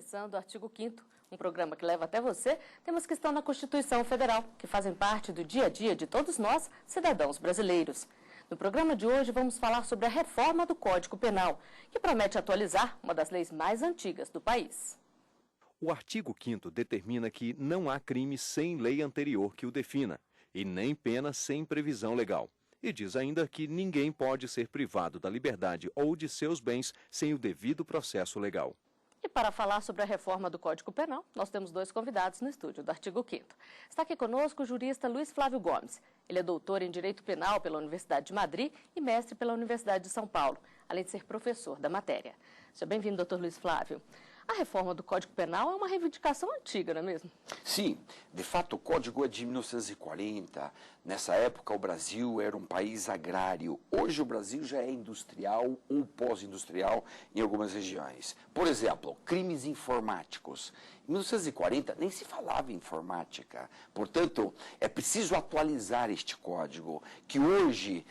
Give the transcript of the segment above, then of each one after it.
começando o Artigo 5º, um programa que leva até você temas que estão na Constituição Federal, que fazem parte do dia a dia de todos nós, cidadãos brasileiros. No programa de hoje vamos falar sobre a reforma do Código Penal, que promete atualizar uma das leis mais antigas do país. O artigo 5º determina que não há crime sem lei anterior que o defina, e nem pena sem previsão legal. E diz ainda que ninguém pode ser privado da liberdade ou de seus bens sem o devido processo legal. E para falar sobre a reforma do Código Penal, nós temos dois convidados no estúdio do Artigo 5º. Está aqui conosco o jurista Luiz Flávio Gomes. Ele é doutor em Direito Penal pela Universidade de Madrid e mestre pela Universidade de São Paulo, além de ser professor da matéria. Seja bem-vindo, doutor Luiz Flávio. A reforma do Código Penal é uma reivindicação antiga, não é mesmo? Sim, de fato o Código é de 1940. Nessa época o Brasil era um país agrário. Hoje o Brasil já é industrial ou pós-industrial em algumas regiões. Por exemplo, crimes informáticos. Em 1940 nem se falava em informática. Portanto, é preciso atualizar este código, que hoje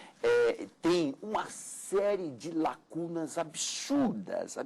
tem uma série de lacunas absurdas.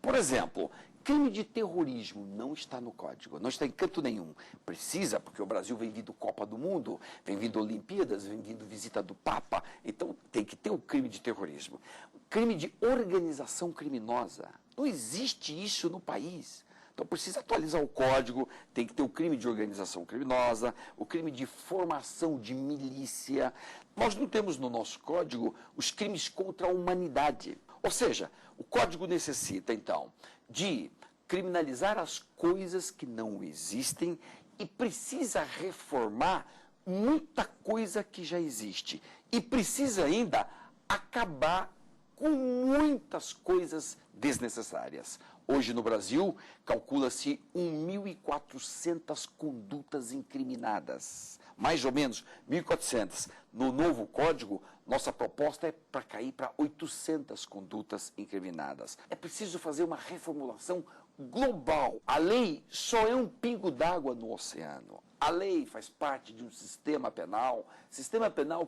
Por exemplo, crime de terrorismo não está no código, não está em canto nenhum. Precisa, porque o Brasil vem vindo Copa do Mundo, vem vindo Olimpíadas, vem vindo visita do Papa, então tem que ter o crime de terrorismo. O crime de organização criminosa, não existe isso no país. Então precisa atualizar o código, tem que ter o crime de organização criminosa, o crime de formação de milícia. Nós não temos no nosso código os crimes contra a humanidade. Ou seja, o código necessita, então, de criminalizar as coisas que não existem e precisa reformar muita coisa que já existe. E precisa ainda acabar com muitas coisas desnecessárias. Hoje no Brasil, calcula-se 1.400 condutas incriminadas. Mais ou menos 1.400. No novo código, nossa proposta é para cair para 800 condutas incriminadas. É preciso fazer uma reformulação global. A lei só é um pingo d'água no oceano. A lei faz parte de um sistema penal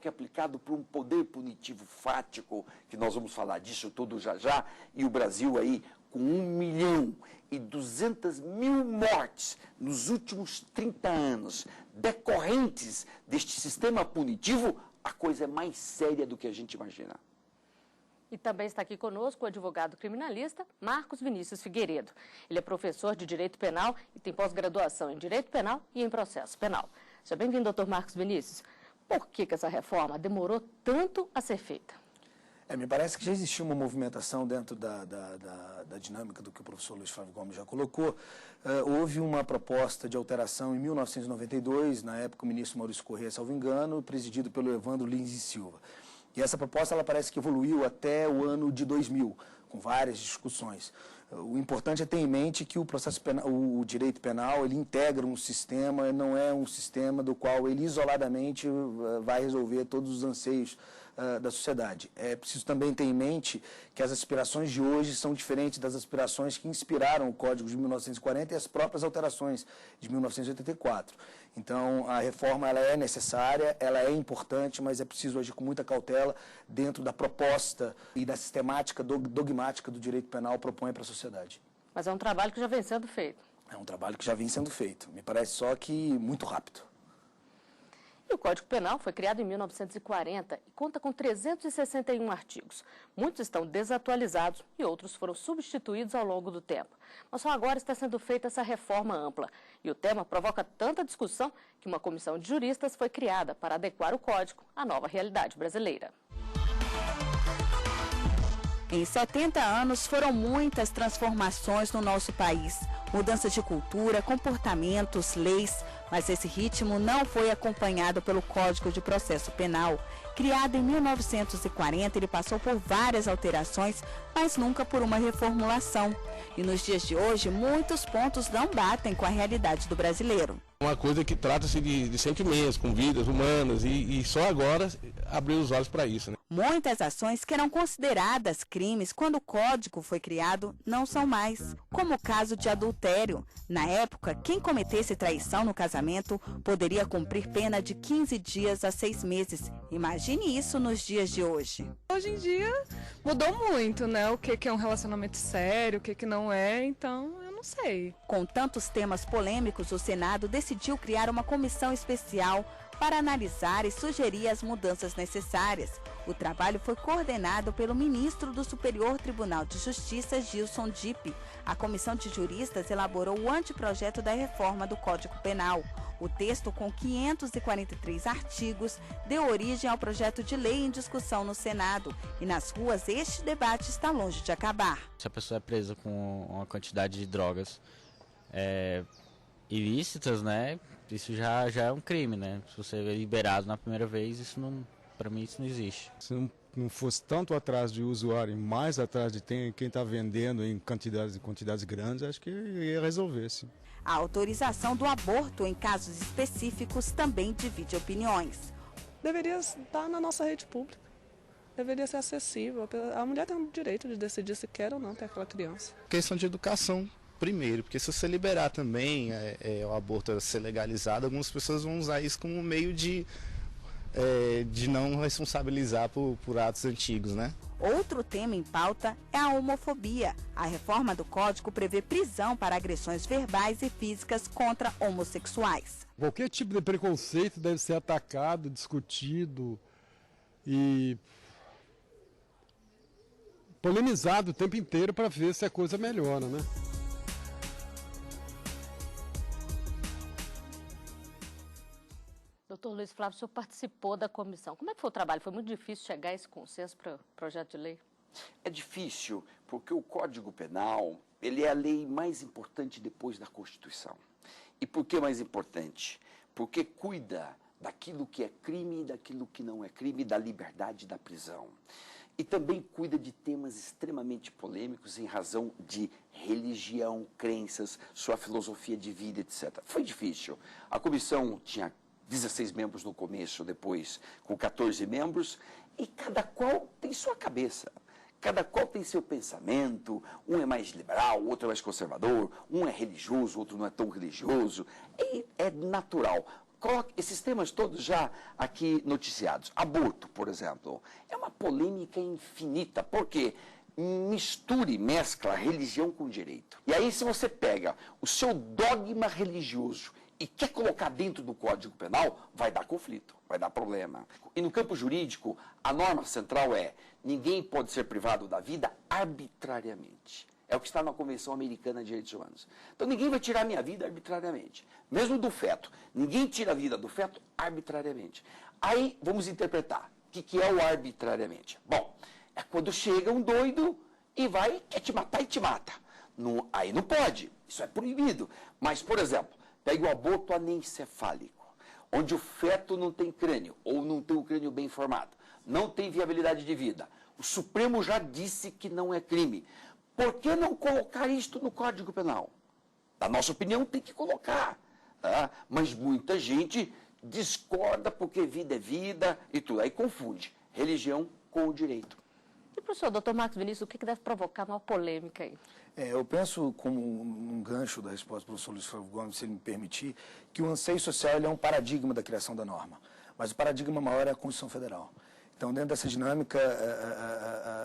que é aplicado por um poder punitivo fático, que nós vamos falar disso tudo já, e o Brasil aí com 1.200.000 mortes nos últimos 30 anos, decorrentes deste sistema punitivo, a coisa é mais séria do que a gente imagina. E também está aqui conosco o advogado criminalista Marcos Vinícius Figueiredo. Ele é professor de Direito Penal e tem pós-graduação em Direito Penal e em Processo Penal. Seja bem-vindo, doutor Marcos Vinícius. Por que essa reforma demorou tanto a ser feita? Me parece que já existia uma movimentação dentro da dinâmica do que o professor Luiz Flávio Gomes já colocou. Houve uma proposta de alteração em 1992, na época o ministro Maurício Corrêa, salvo engano, presidido pelo Evandro Lins e Silva. E essa proposta ela parece que evoluiu até o ano de 2000, com várias discussões. O importante é ter em mente que o processo penal, o direito penal, ele integra um sistema, não é um sistema do qual ele isoladamente vai resolver todos os anseios da sociedade. É preciso também ter em mente que as aspirações de hoje são diferentes das aspirações que inspiraram o Código de 1940 e as próprias alterações de 1984. Então, a reforma ela é necessária, ela é importante, mas é preciso agir com muita cautela dentro da proposta e da sistemática dogmática do direito penal propõe para a sociedade. Mas é um trabalho que já vem sendo feito. É um trabalho que já vem sendo feito. Me parece só que muito rápido. E o Código Penal foi criado em 1940 e conta com 361 artigos. Muitos estão desatualizados e outros foram substituídos ao longo do tempo. Mas só agora está sendo feita essa reforma ampla. E o tema provoca tanta discussão que uma comissão de juristas foi criada para adequar o Código à nova realidade brasileira. Em 70 anos foram muitas transformações no nosso país. Mudanças de cultura, comportamentos, leis, mas esse ritmo não foi acompanhado pelo Código de Processo Penal. Criado em 1940, ele passou por várias alterações, mas nunca por uma reformulação. E nos dias de hoje, muitos pontos não batem com a realidade do brasileiro. Uma coisa que trata-se de sentimentos, com vidas humanas, e só agora abriu os olhos para isso, né? Muitas ações que eram consideradas crimes quando o Código foi criado não são mais, como o caso de adultério. Na época, quem cometesse traição no casamento poderia cumprir pena de 15 dias a 6 meses. Imagine isso nos dias de hoje. Hoje em dia mudou muito, né? O que é um relacionamento sério, o que não é, então eu não sei. Com tantos temas polêmicos, o Senado decidiu criar uma comissão especial para analisar e sugerir as mudanças necessárias. O trabalho foi coordenado pelo ministro do Superior Tribunal de Justiça, Gilson Dipp. A comissão de juristas elaborou o anteprojeto da reforma do Código Penal. O texto, com 543 artigos, deu origem ao projeto de lei em discussão no Senado. E nas ruas, este debate está longe de acabar. Se a pessoa é presa com uma quantidade de drogas ilícitas, né, isso já é um crime, né? Se você é liberado na primeira vez, isso não, para mim isso não existe. Se não fosse tanto atrás de usuário, mais atrás de quem está vendendo em quantidades grandes, acho que ia resolver, sim. A autorização do aborto em casos específicos também divide opiniões. Deveria estar na nossa rede pública. Deveria ser acessível. A mulher tem o direito de decidir se quer ou não ter aquela criança. Questão de educação, primeiro, porque se você liberar também o aborto ser legalizado, algumas pessoas vão usar isso como meio de não responsabilizar por atos antigos, né? Outro tema em pauta é a homofobia. A reforma do Código prevê prisão para agressões verbais e físicas contra homossexuais. Qualquer tipo de preconceito deve ser atacado, discutido e polemizado o tempo inteiro para ver se a coisa melhora, né? Doutor Luiz Flávio, o senhor participou da comissão. Como é que foi o trabalho? Foi muito difícil chegar a esse consenso para o projeto de lei? É difícil, porque o Código Penal, ele é a lei mais importante depois da Constituição. E por que mais importante? Porque cuida daquilo que é crime e daquilo que não é crime, da liberdade da prisão. E também cuida de temas extremamente polêmicos em razão de religião, crenças, sua filosofia de vida, etc. Foi difícil. A comissão tinha 16 membros no começo, depois com 14 membros, e cada qual tem sua cabeça. Cada qual tem seu pensamento, um é mais liberal, outro é mais conservador, um é religioso, outro não é tão religioso. E é natural. Coloque esses temas todos já aqui noticiados. Aborto, por exemplo, é uma polêmica infinita, porque mescla religião com direito. E aí, se você pega o seu dogma religioso e quer colocar dentro do Código Penal, vai dar conflito, vai dar problema. E no campo jurídico, a norma central é: ninguém pode ser privado da vida arbitrariamente. É o que está na Convenção Americana de Direitos Humanos. Então, ninguém vai tirar a minha vida arbitrariamente. Mesmo do feto. Ninguém tira a vida do feto arbitrariamente. Aí, vamos interpretar. O que é o arbitrariamente? Bom, é quando chega um doido e quer te matar e te mata. Aí não pode. Isso é proibido. Mas, por exemplo, pega o aborto anencefálico, onde o feto não tem crânio, ou não tem o crânio bem formado, não tem viabilidade de vida. O Supremo já disse que não é crime. Por que não colocar isto no Código Penal? Na nossa opinião, tem que colocar. Tá? Mas muita gente discorda porque vida é vida e tudo. Aí confunde religião com o direito. E, professor, doutor Marcos Vinícius, o que deve provocar uma polêmica aí? Eu penso, como um gancho da resposta do professor Luiz Flávio Gomes, se ele me permitir, que o anseio social ele é um paradigma da criação da norma. Mas o paradigma maior é a Constituição Federal. Então, dentro dessa dinâmica,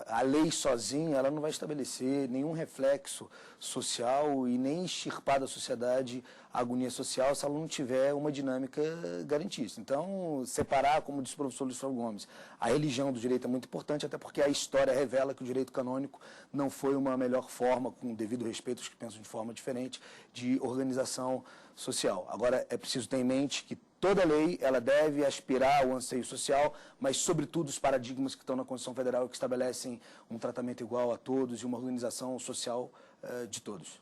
a lei sozinha ela não vai estabelecer nenhum reflexo social e nem extirpar da sociedade a agonia social se ela não tiver uma dinâmica garantista. Então, separar, como disse o professor Luiz Flávio Gomes, a religião do direito é muito importante, até porque a história revela que o direito canônico não foi uma melhor forma, com o devido respeito aos que pensam de forma diferente, de organização social. Agora, é preciso ter em mente que toda lei ela deve aspirar ao anseio social, mas, sobretudo, os paradigmas que estão na Constituição Federal que estabelecem um tratamento igual a todos e uma organização social de todos.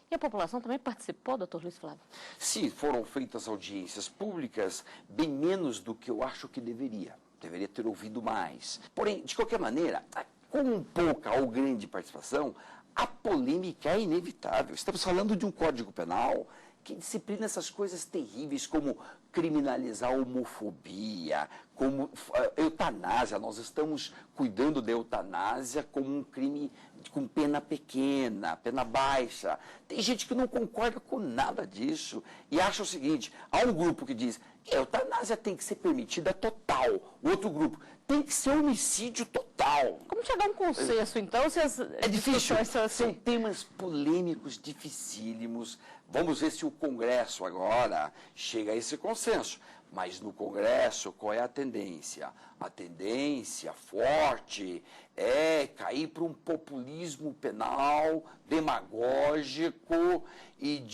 E a população também participou, doutor Luiz Flávio? Sim, foram feitas audiências públicas, bem menos do que eu acho que deveria. Deveria ter ouvido mais. Porém, de qualquer maneira, com pouca ou grande participação, a polêmica é inevitável. Estamos falando de um Código Penal que disciplina essas coisas terríveis como criminalizar a homofobia, como eutanásia. Nós estamos cuidando da eutanásia como um crime com pena pequena, pena baixa. Tem gente que não concorda com nada disso e acha o seguinte, há um grupo que diz que a eutanásia tem que ser permitida total, o outro grupo tem que ser homicídio total. Como chegar a um consenso, então, se as É difícil, são assim? são temas polêmicos, dificílimos. Vamos ver se o Congresso agora chega a esse consenso. Mas no Congresso, qual é a tendência? A tendência forte é cair para um populismo penal, demagógico, e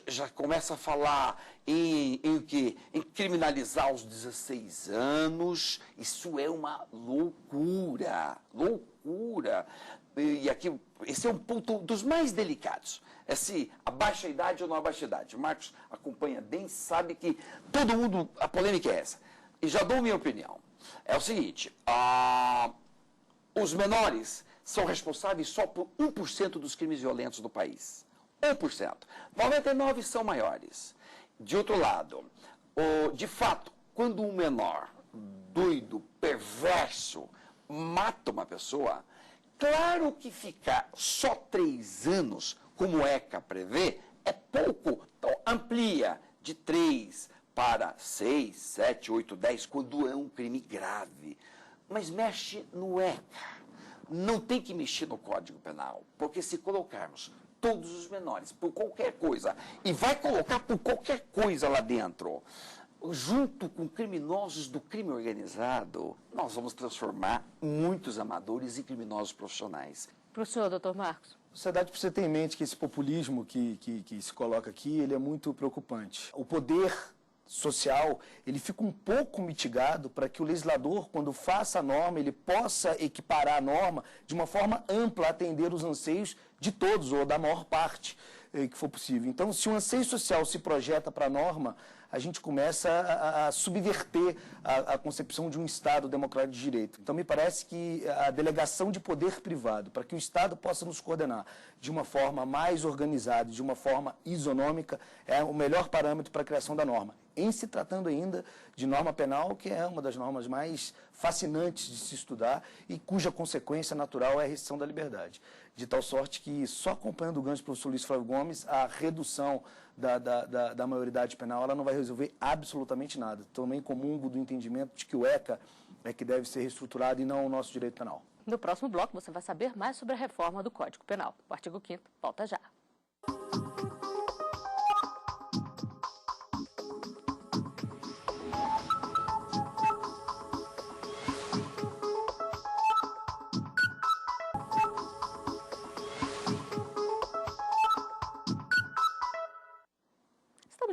já começa a falar em o quê? Em criminalizar os 16 anos. Isso é uma loucura, loucura. E aqui, esse é um ponto dos mais delicados. É se abaixa a idade ou não abaixa a idade. O Marcos acompanha bem, sabe que todo mundo, a polêmica é essa. E já dou minha opinião. É o seguinte, os menores são responsáveis só por 1% dos crimes violentos do país. 1%. 99% são maiores. De outro lado, de fato, quando um menor, doido, perverso, mata uma pessoa, claro que ficar só 3 anos, como o ECA prevê, é pouco. Então, amplia de 3 para 6, 7, 8, 10, quando é um crime grave. Mas mexe no ECA. Não tem que mexer no Código Penal, porque se colocarmos todos os menores por qualquer coisa, e vai colocar por qualquer coisa lá dentro, junto com criminosos do crime organizado, nós vamos transformar muitos amadores em criminosos profissionais. Para o senhor, doutor Marcos. A sociedade precisa ter em mente que esse populismo que se coloca aqui, ele é muito preocupante. O poder social, ele fica um pouco mitigado para que o legislador, quando faça a norma, ele possa equiparar a norma de uma forma ampla, atender os anseios de todos, ou da maior parte que for possível. Então, se o anseio social se projeta para a norma, a gente começa a subverter a concepção de um Estado democrático de direito. Então, me parece que a delegação de poder privado, para que o Estado possa nos coordenar de uma forma mais organizada, de uma forma isonômica, é o melhor parâmetro para a criação da norma. Em se tratando ainda de norma penal, que é uma das normas mais fascinantes de se estudar e cuja consequência natural é a restrição da liberdade. De tal sorte que, só acompanhando o ganho do professor Luiz Flávio Gomes, a redução da maioridade penal, ela não vai resolver absolutamente nada. Também comungo do entendimento de que o ECA é que deve ser reestruturado e não o nosso direito penal. No próximo bloco, você vai saber mais sobre a reforma do Código Penal. O artigo 5º volta já.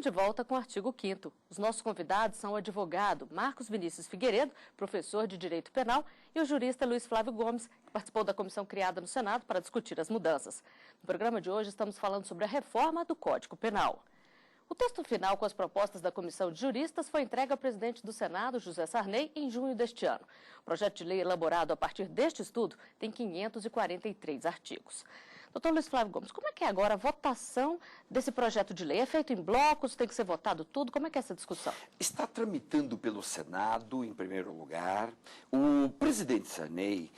De volta com o artigo 5º. Os nossos convidados são o advogado Marcos Vinícius Figueiredo, professor de Direito Penal, e o jurista Luiz Flávio Gomes, que participou da comissão criada no Senado para discutir as mudanças. No programa de hoje, estamos falando sobre a reforma do Código Penal. O texto final com as propostas da comissão de juristas foi entregue ao presidente do Senado, José Sarney, em junho deste ano. O projeto de lei elaborado a partir deste estudo tem 543 artigos. Doutor Luiz Flávio Gomes, como é que é agora a votação desse projeto de lei? É feito em blocos, tem que ser votado tudo? Como é que é essa discussão? Está tramitando pelo Senado, em primeiro lugar. O presidente Sarney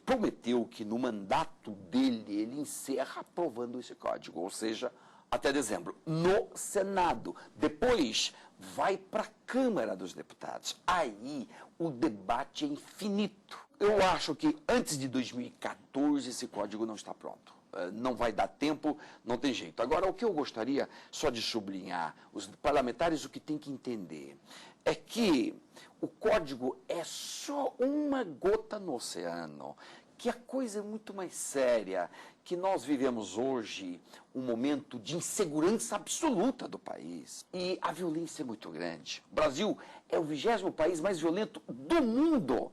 prometeu que no mandato dele, ele encerra aprovando esse código, ou seja, até dezembro, no Senado. Depois vai para a Câmara dos Deputados. Aí o debate é infinito. Eu acho que antes de 2014 esse código não está pronto. Não vai dar tempo, não tem jeito. Agora, o que eu gostaria só de sublinhar, os parlamentares o que tem que entender é que o código é só uma gota no oceano, que a coisa é muito mais séria, que nós vivemos hoje um momento de insegurança absoluta do país e a violência é muito grande. O Brasil é o 20º país mais violento do mundo,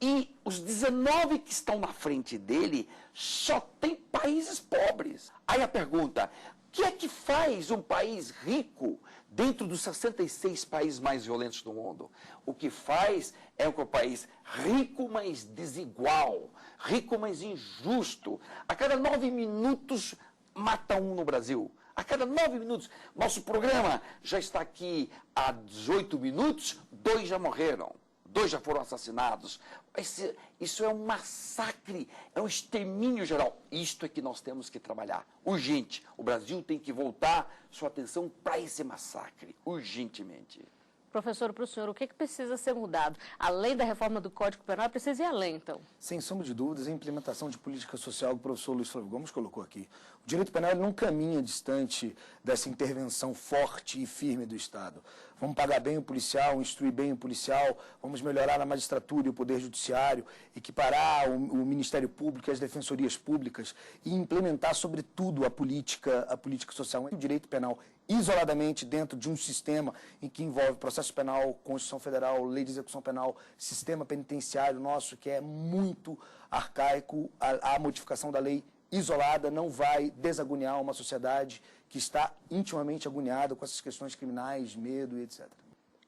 E os 19 que estão na frente dele só tem países pobres. Aí a pergunta, o que é que faz um país rico dentro dos 66 países mais violentos do mundo? O que faz é um país rico, mas desigual, rico, mas injusto. A cada 9 minutos mata um no Brasil. A cada 9 minutos. Nosso programa já está aqui há 18 minutos, 2 já morreram. 2 já foram assassinados. Isso é um massacre, é um extermínio geral. Isto é que nós temos que trabalhar, urgente. O Brasil tem que voltar sua atenção para esse massacre, urgentemente. Professor, para o senhor, o que precisa ser mudado? Além da reforma do Código Penal, precisa ir além, então? Sem sombra de dúvidas, a implementação de política social que o professor Luiz Flávio Gomes colocou aqui. O direito penal ele não caminha distante dessa intervenção forte e firme do Estado. Vamos pagar bem o policial, instruir bem o policial, vamos melhorar a magistratura e o poder judiciário, equiparar o Ministério Público e as defensorias públicas e implementar, sobretudo, a política social. O direito penal isoladamente dentro de um sistema em que envolve processo penal, Constituição Federal, lei de execução penal, sistema penitenciário nosso, que é muito arcaico, a modificação da lei isolada não vai desagoniar uma sociedade que está intimamente agoniada com essas questões criminais, medo e etc.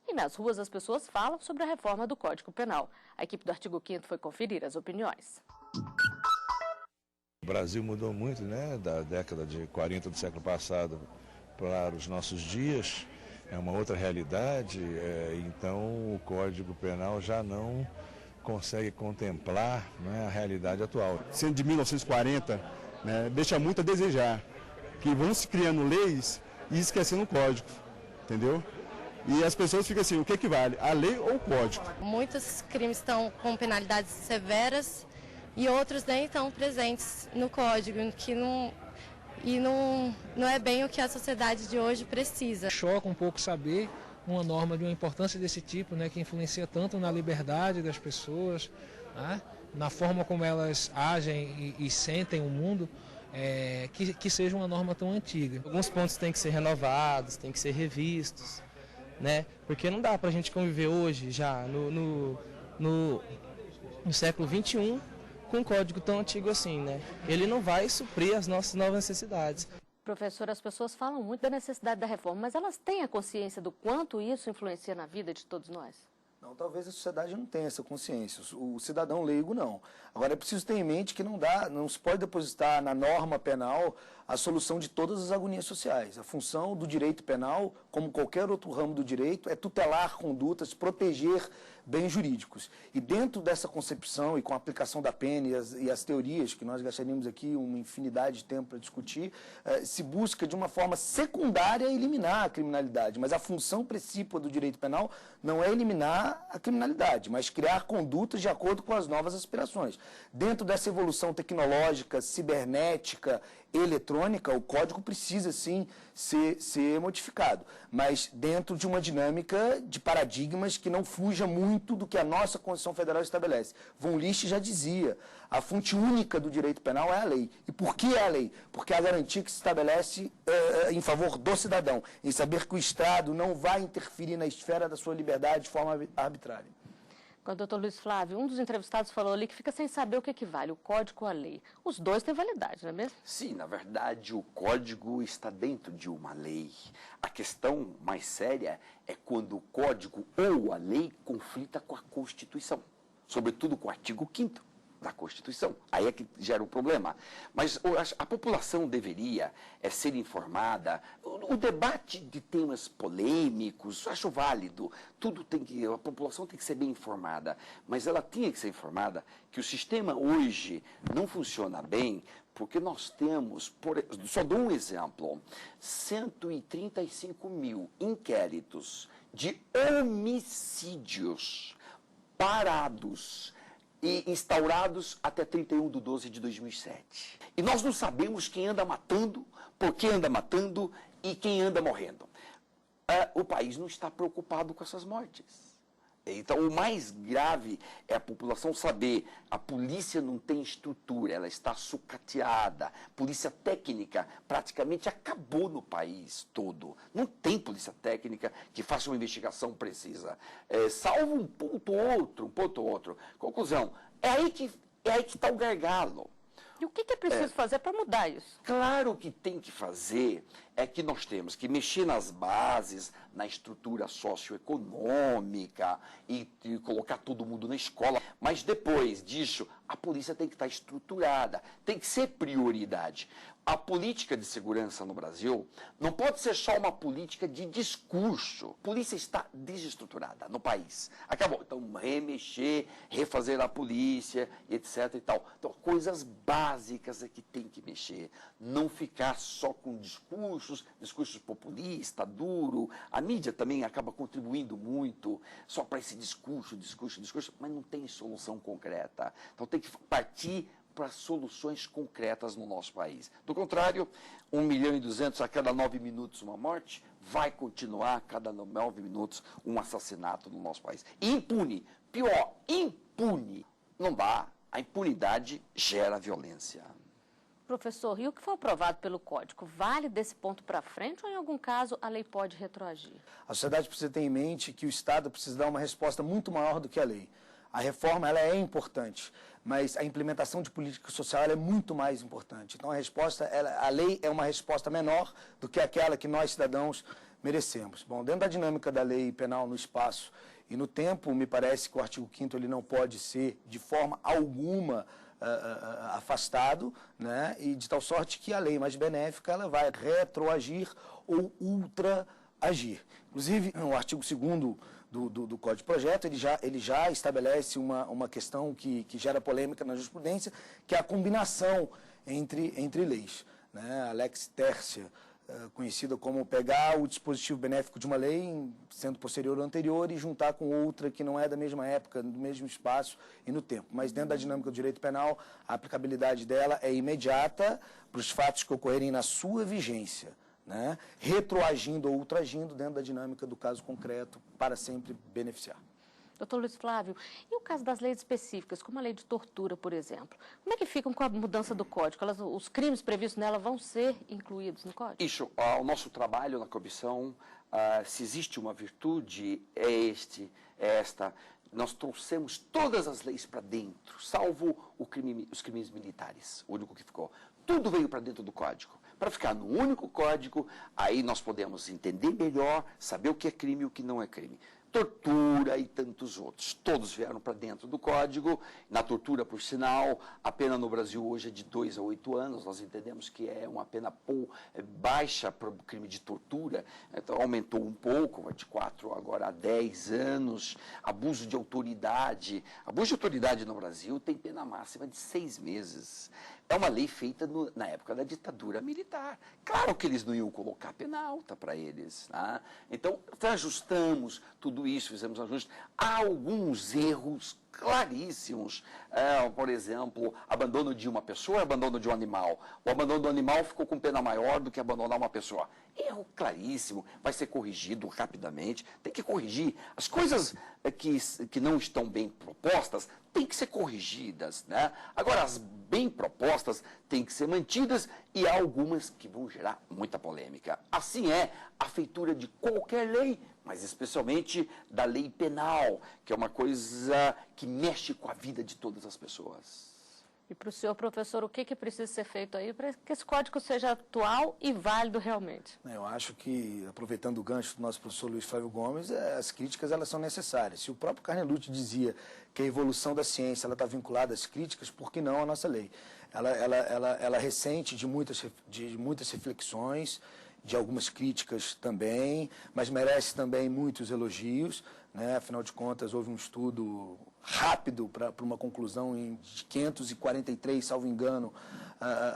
E nas ruas as pessoas falam sobre a reforma do Código Penal. A equipe do Artigo 5º foi conferir as opiniões. O Brasil mudou muito, né, da década de 40 do século passado para os nossos dias, é uma outra realidade, então o Código Penal já não consegue contemplar, né, a realidade atual. Sendo de 1940, né, deixa muito a desejar, que vão se criando leis e esquecendo o código, entendeu? E as pessoas ficam assim, o que vale, a lei ou o código? Muitos crimes estão com penalidades severas e outros nem estão presentes no código, que não é bem o que a sociedade de hoje precisa. Choca um pouco saber uma norma de uma importância desse tipo, né, que influencia tanto na liberdade das pessoas, né, na forma como elas agem e sentem o mundo, que seja uma norma tão antiga. Alguns pontos têm que ser renovados, têm que ser revistos, né, porque não dá para a gente conviver hoje, já no século XXI, com um código tão antigo assim, né? Ele não vai suprir as nossas novas necessidades. Professor, as pessoas falam muito da necessidade da reforma, mas elas têm a consciência do quanto isso influencia na vida de todos nós? Não, talvez a sociedade não tenha essa consciência, o cidadão leigo não. Agora é preciso ter em mente que não se pode depositar na norma penal a solução de todas as agonias sociais. A função do direito penal, como qualquer outro ramo do direito, é tutelar condutas, proteger bens jurídicos. E dentro dessa concepção e com a aplicação da pena e as teorias, que nós gastaríamos aqui uma infinidade de tempo para discutir, se busca de uma forma secundária eliminar a criminalidade. Mas a função principal do direito penal não é eliminar a criminalidade, mas criar condutas de acordo com as novas aspirações. Dentro dessa evolução tecnológica, cibernética, eletrônica, o código precisa sim ser modificado, mas dentro de uma dinâmica de paradigmas que não fuja muito do que a nossa Constituição Federal estabelece. Von List já dizia, a fonte única do direito penal é a lei. E por que é a lei? Porque é a garantia que se estabelece em favor do cidadão, em saber que o Estado não vai interferir na esfera da sua liberdade de forma arbitrária. Quando o doutor Luiz Flávio, um dos entrevistados falou ali que fica sem saber o que vale, o código ou a lei. Os dois têm validade, não é mesmo? Sim, na verdade, o código está dentro de uma lei. A questão mais séria é quando o código ou a lei conflita com a Constituição, sobretudo com o artigo 5º da Constituição. Aí é que gera um problema. Mas a população deveria ser informada. O debate de temas polêmicos, acho válido. A população tem que ser bem informada. Mas ela tinha que ser informada que o sistema hoje não funciona bem porque nós temos, só dou um exemplo, 135 mil inquéritos de homicídios parados e instaurados até 31/12/2007. E nós não sabemos quem anda matando, por que anda matando e quem anda morrendo. O país não está preocupado com essas mortes. Então, o mais grave é a população saber, a polícia não tem estrutura, ela está sucateada. Polícia técnica praticamente acabou no país todo. Não tem polícia técnica que faça uma investigação precisa. Salvo um ponto ou outro. Conclusão, é aí que está o gargalo. E o que é preciso fazer para mudar isso? Claro que tem que fazer é que nós temos que mexer nas bases, na estrutura socioeconômica e colocar todo mundo na escola. Mas depois disso, a polícia tem que estar estruturada, tem que ser prioridade. a política de segurança no Brasil não pode ser só uma política de discurso. A polícia está desestruturada no país. Acabou. Então, remexer, refazer a polícia, etc. e tal. Então, coisas básicas é que tem que mexer. Não ficar só com discursos populistas, duro. A mídia também acaba contribuindo muito só para esse discurso, mas não tem solução concreta. Então, tem que partir para soluções concretas no nosso país. Do contrário, 1.200.000 a cada 9 minutos uma morte, vai continuar a cada 9 minutos um assassinato no nosso país. Impune, pior, impune. Não dá, a impunidade gera violência. Professor, e o que foi aprovado pelo Código, vale desse ponto para frente ou em algum caso a lei pode retroagir? A sociedade precisa ter em mente que o Estado precisa dar uma resposta muito maior do que a lei. A reforma ela é importante, mas a implementação de política social ela é muito mais importante. Então a lei é uma resposta menor do que aquela que nós cidadãos merecemos. Bom, dentro da dinâmica da lei penal no espaço e no tempo, me parece que o artigo 5º ele não pode ser de forma alguma afastado, né? E de tal sorte que a lei mais benéfica ela vai retroagir ou ultraagir. Inclusive, o artigo 2º do Código de Projeto, ele já estabelece uma questão que gera polêmica na jurisprudência, que é a combinação entre leis, né? A lex tercia, conhecida como pegar o dispositivo benéfico de uma lei, sendo posterior ao anterior, e juntar com outra que não é da mesma época, do mesmo espaço e no tempo. Mas dentro da dinâmica do direito penal, a aplicabilidade dela é imediata para os fatos que ocorrerem na sua vigência, né? Retroagindo ou ultragindo dentro da dinâmica do caso concreto para sempre beneficiar. Doutor Luiz Flávio, e o caso das leis específicas, como a lei de tortura, por exemplo? Como é que ficam com a mudança do Código? Os crimes previstos nela vão ser incluídos no Código? Isso, o nosso trabalho na comissão, se existe uma virtude, esta. Nós trouxemos todas as leis para dentro, salvo os crimes militares, o único que ficou. Tudo veio para dentro do Código. Para ficar no único código, aí nós podemos entender melhor, saber o que é crime e o que não é crime. Tortura e tantos outros, todos vieram para dentro do Código. Na tortura, por sinal, a pena no Brasil hoje é de 2 a 8 anos, nós entendemos que é uma pena baixa para o crime de tortura, então aumentou um pouco, vai de 4 agora a 10 anos. Abuso de autoridade no Brasil tem pena máxima de 6 meses. É uma lei feita na época da ditadura militar. Claro que eles não iam colocar pena alta para eles, né? Então, ajustamos tudo isso, fizemos ajustes. Há alguns erros claríssimos. Por exemplo, abandono de uma pessoa, abandono de um animal. O abandono do animal ficou com pena maior do que abandonar uma pessoa. Erro claríssimo, vai ser corrigido rapidamente. Tem que corrigir. As coisas que não estão bem propostas têm que ser corrigidas, né? Agora, as bem propostas têm que ser mantidas e há algumas que vão gerar muita polêmica. Assim é a feitura de qualquer lei, mas especialmente da lei penal, que é uma coisa que mexe com a vida de todas as pessoas. E para o senhor, professor, o que precisa ser feito aí para que esse código seja atual e válido realmente? Eu acho que, aproveitando o gancho do nosso professor Luiz Flávio Gomes, as críticas elas são necessárias. Se o próprio Carnelucci dizia que a evolução da ciência está vinculada às críticas, por que não a nossa lei? Ela ressente de muitas reflexões, de algumas críticas também, mas merece também muitos elogios, né? Afinal de contas, houve um estudo rápido para uma conclusão de 543, salvo engano,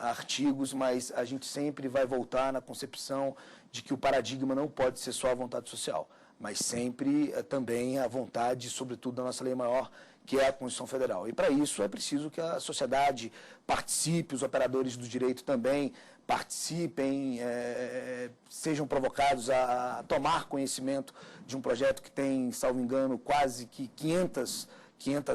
artigos, mas a gente sempre vai voltar na concepção de que o paradigma não pode ser só a vontade social, mas sempre também a vontade, sobretudo, da nossa lei maior, que é a Constituição Federal. E para isso é preciso que a sociedade participe, os operadores do direito também participem, sejam provocados a tomar conhecimento de um projeto que tem, salvo engano, quase que 500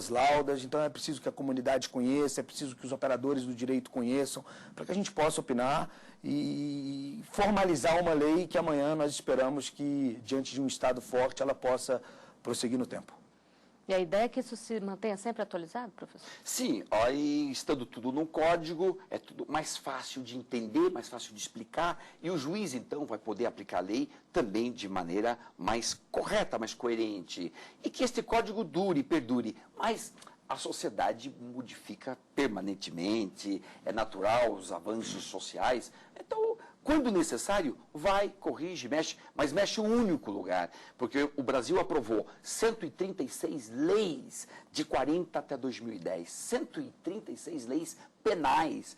laudas. Então é preciso que a comunidade conheça, é preciso que os operadores do direito conheçam, para que a gente possa opinar e formalizar uma lei que amanhã nós esperamos que, diante de um Estado forte, ela possa prosseguir no tempo. E a ideia é que isso se mantenha sempre atualizado, professor? Sim, aí estando tudo no código, é tudo mais fácil de entender, mais fácil de explicar, e o juiz, então, vai poder aplicar a lei também de maneira mais correta, mais coerente. E que este código dure, perdure. Mas a sociedade modifica permanentemente, é natural os avanços sociais. Então, quando necessário, vai, corrige, mexe, mas mexe em um único lugar, porque o Brasil aprovou 136 leis de 40 até 2010, 136 leis penais.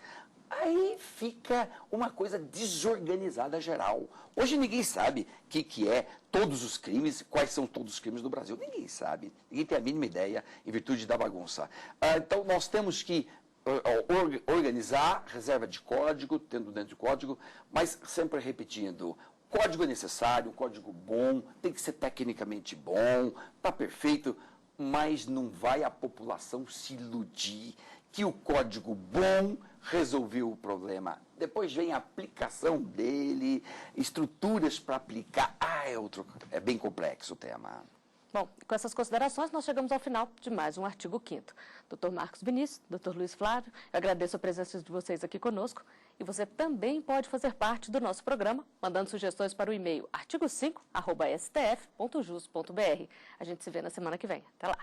Aí fica uma coisa desorganizada geral. Hoje ninguém sabe o que é todos os crimes, quais são todos os crimes do Brasil. Ninguém sabe, ninguém tem a mínima ideia em virtude da bagunça. Então nós temos que organizar reserva de código, tendo dentro do código, mas sempre repetindo, código é necessário, um código bom, tem que ser tecnicamente bom, está perfeito, mas não vai a população se iludir que o código bom resolveu o problema. Depois vem a aplicação dele, estruturas para aplicar. É bem complexo o tema. Bom, com essas considerações, nós chegamos ao final de mais um Artigo 5º. Dr. Marcos Vinícius, Dr. Luiz Flávio, eu agradeço a presença de vocês aqui conosco. E você também pode fazer parte do nosso programa, mandando sugestões para o e-mail artigo5@stf.jus.br. A gente se vê na semana que vem. Até lá.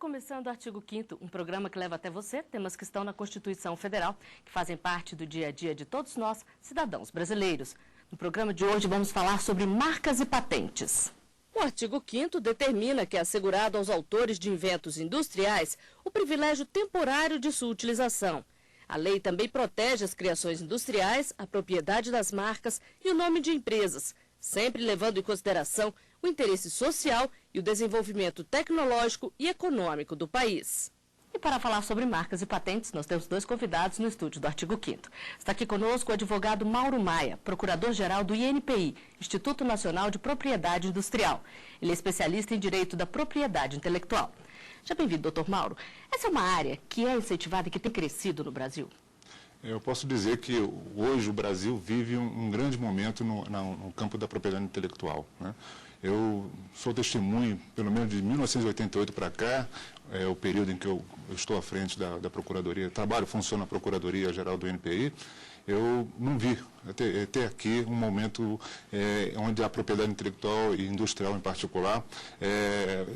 Começando o Artigo 5º, um programa que leva até você temas que estão na Constituição Federal, que fazem parte do dia a dia de todos nós, cidadãos brasileiros. No programa de hoje vamos falar sobre marcas e patentes. O Artigo 5º determina que é assegurado aos autores de inventos industriais o privilégio temporário de sua utilização. A lei também protege as criações industriais, a propriedade das marcas e o nome de empresas, sempre levando em consideração o interesse social e o desenvolvimento tecnológico e econômico do país. E para falar sobre marcas e patentes, nós temos dois convidados no estúdio do Artigo 5º. Está aqui conosco o advogado Mauro Maia, procurador-geral do INPI, Instituto Nacional de Propriedade Industrial. Ele é especialista em direito da propriedade intelectual. Já bem-vindo, doutor Mauro. Essa é uma área que é incentivada e que tem crescido no Brasil? Eu posso dizer que hoje o Brasil vive um grande momento no campo da propriedade intelectual, né? Eu sou testemunho, pelo menos de 1988 para cá, é o período em que eu estou à frente da Procuradoria, funciono na Procuradoria-Geral do INPI, eu não vi até aqui um momento onde a propriedade intelectual e industrial em particular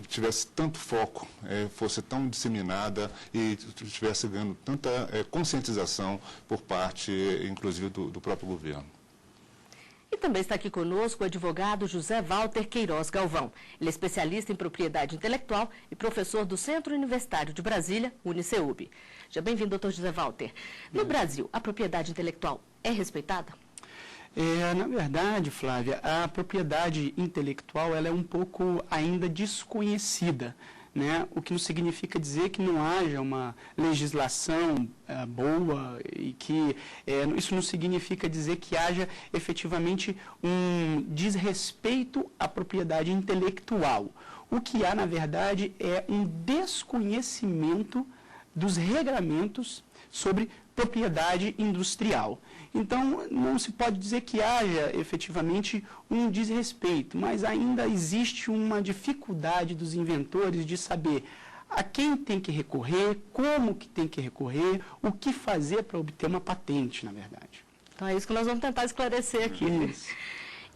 tivesse tanto foco, fosse tão disseminada e estivesse ganhando tanta conscientização por parte, inclusive, do próprio governo. E também está aqui conosco o advogado José Walter Queiroz Galvão. Ele é especialista em propriedade intelectual e professor do Centro Universitário de Brasília, UniCeub. Já bem-vindo, doutor José Walter. No Brasil, a propriedade intelectual é respeitada? Na verdade, Flávia, a propriedade intelectual ela é um pouco ainda desconhecida, né? O que não significa dizer que não haja uma legislação boa e que isso não significa dizer que haja efetivamente um desrespeito à propriedade intelectual. O que há, na verdade, é um desconhecimento dos regramentos sobre propriedade industrial. Então, não se pode dizer que haja efetivamente um desrespeito, mas ainda existe uma dificuldade dos inventores de saber a quem tem que recorrer, como que tem que recorrer, o que fazer para obter uma patente, na verdade. Então é isso que nós vamos tentar esclarecer aqui. Isso.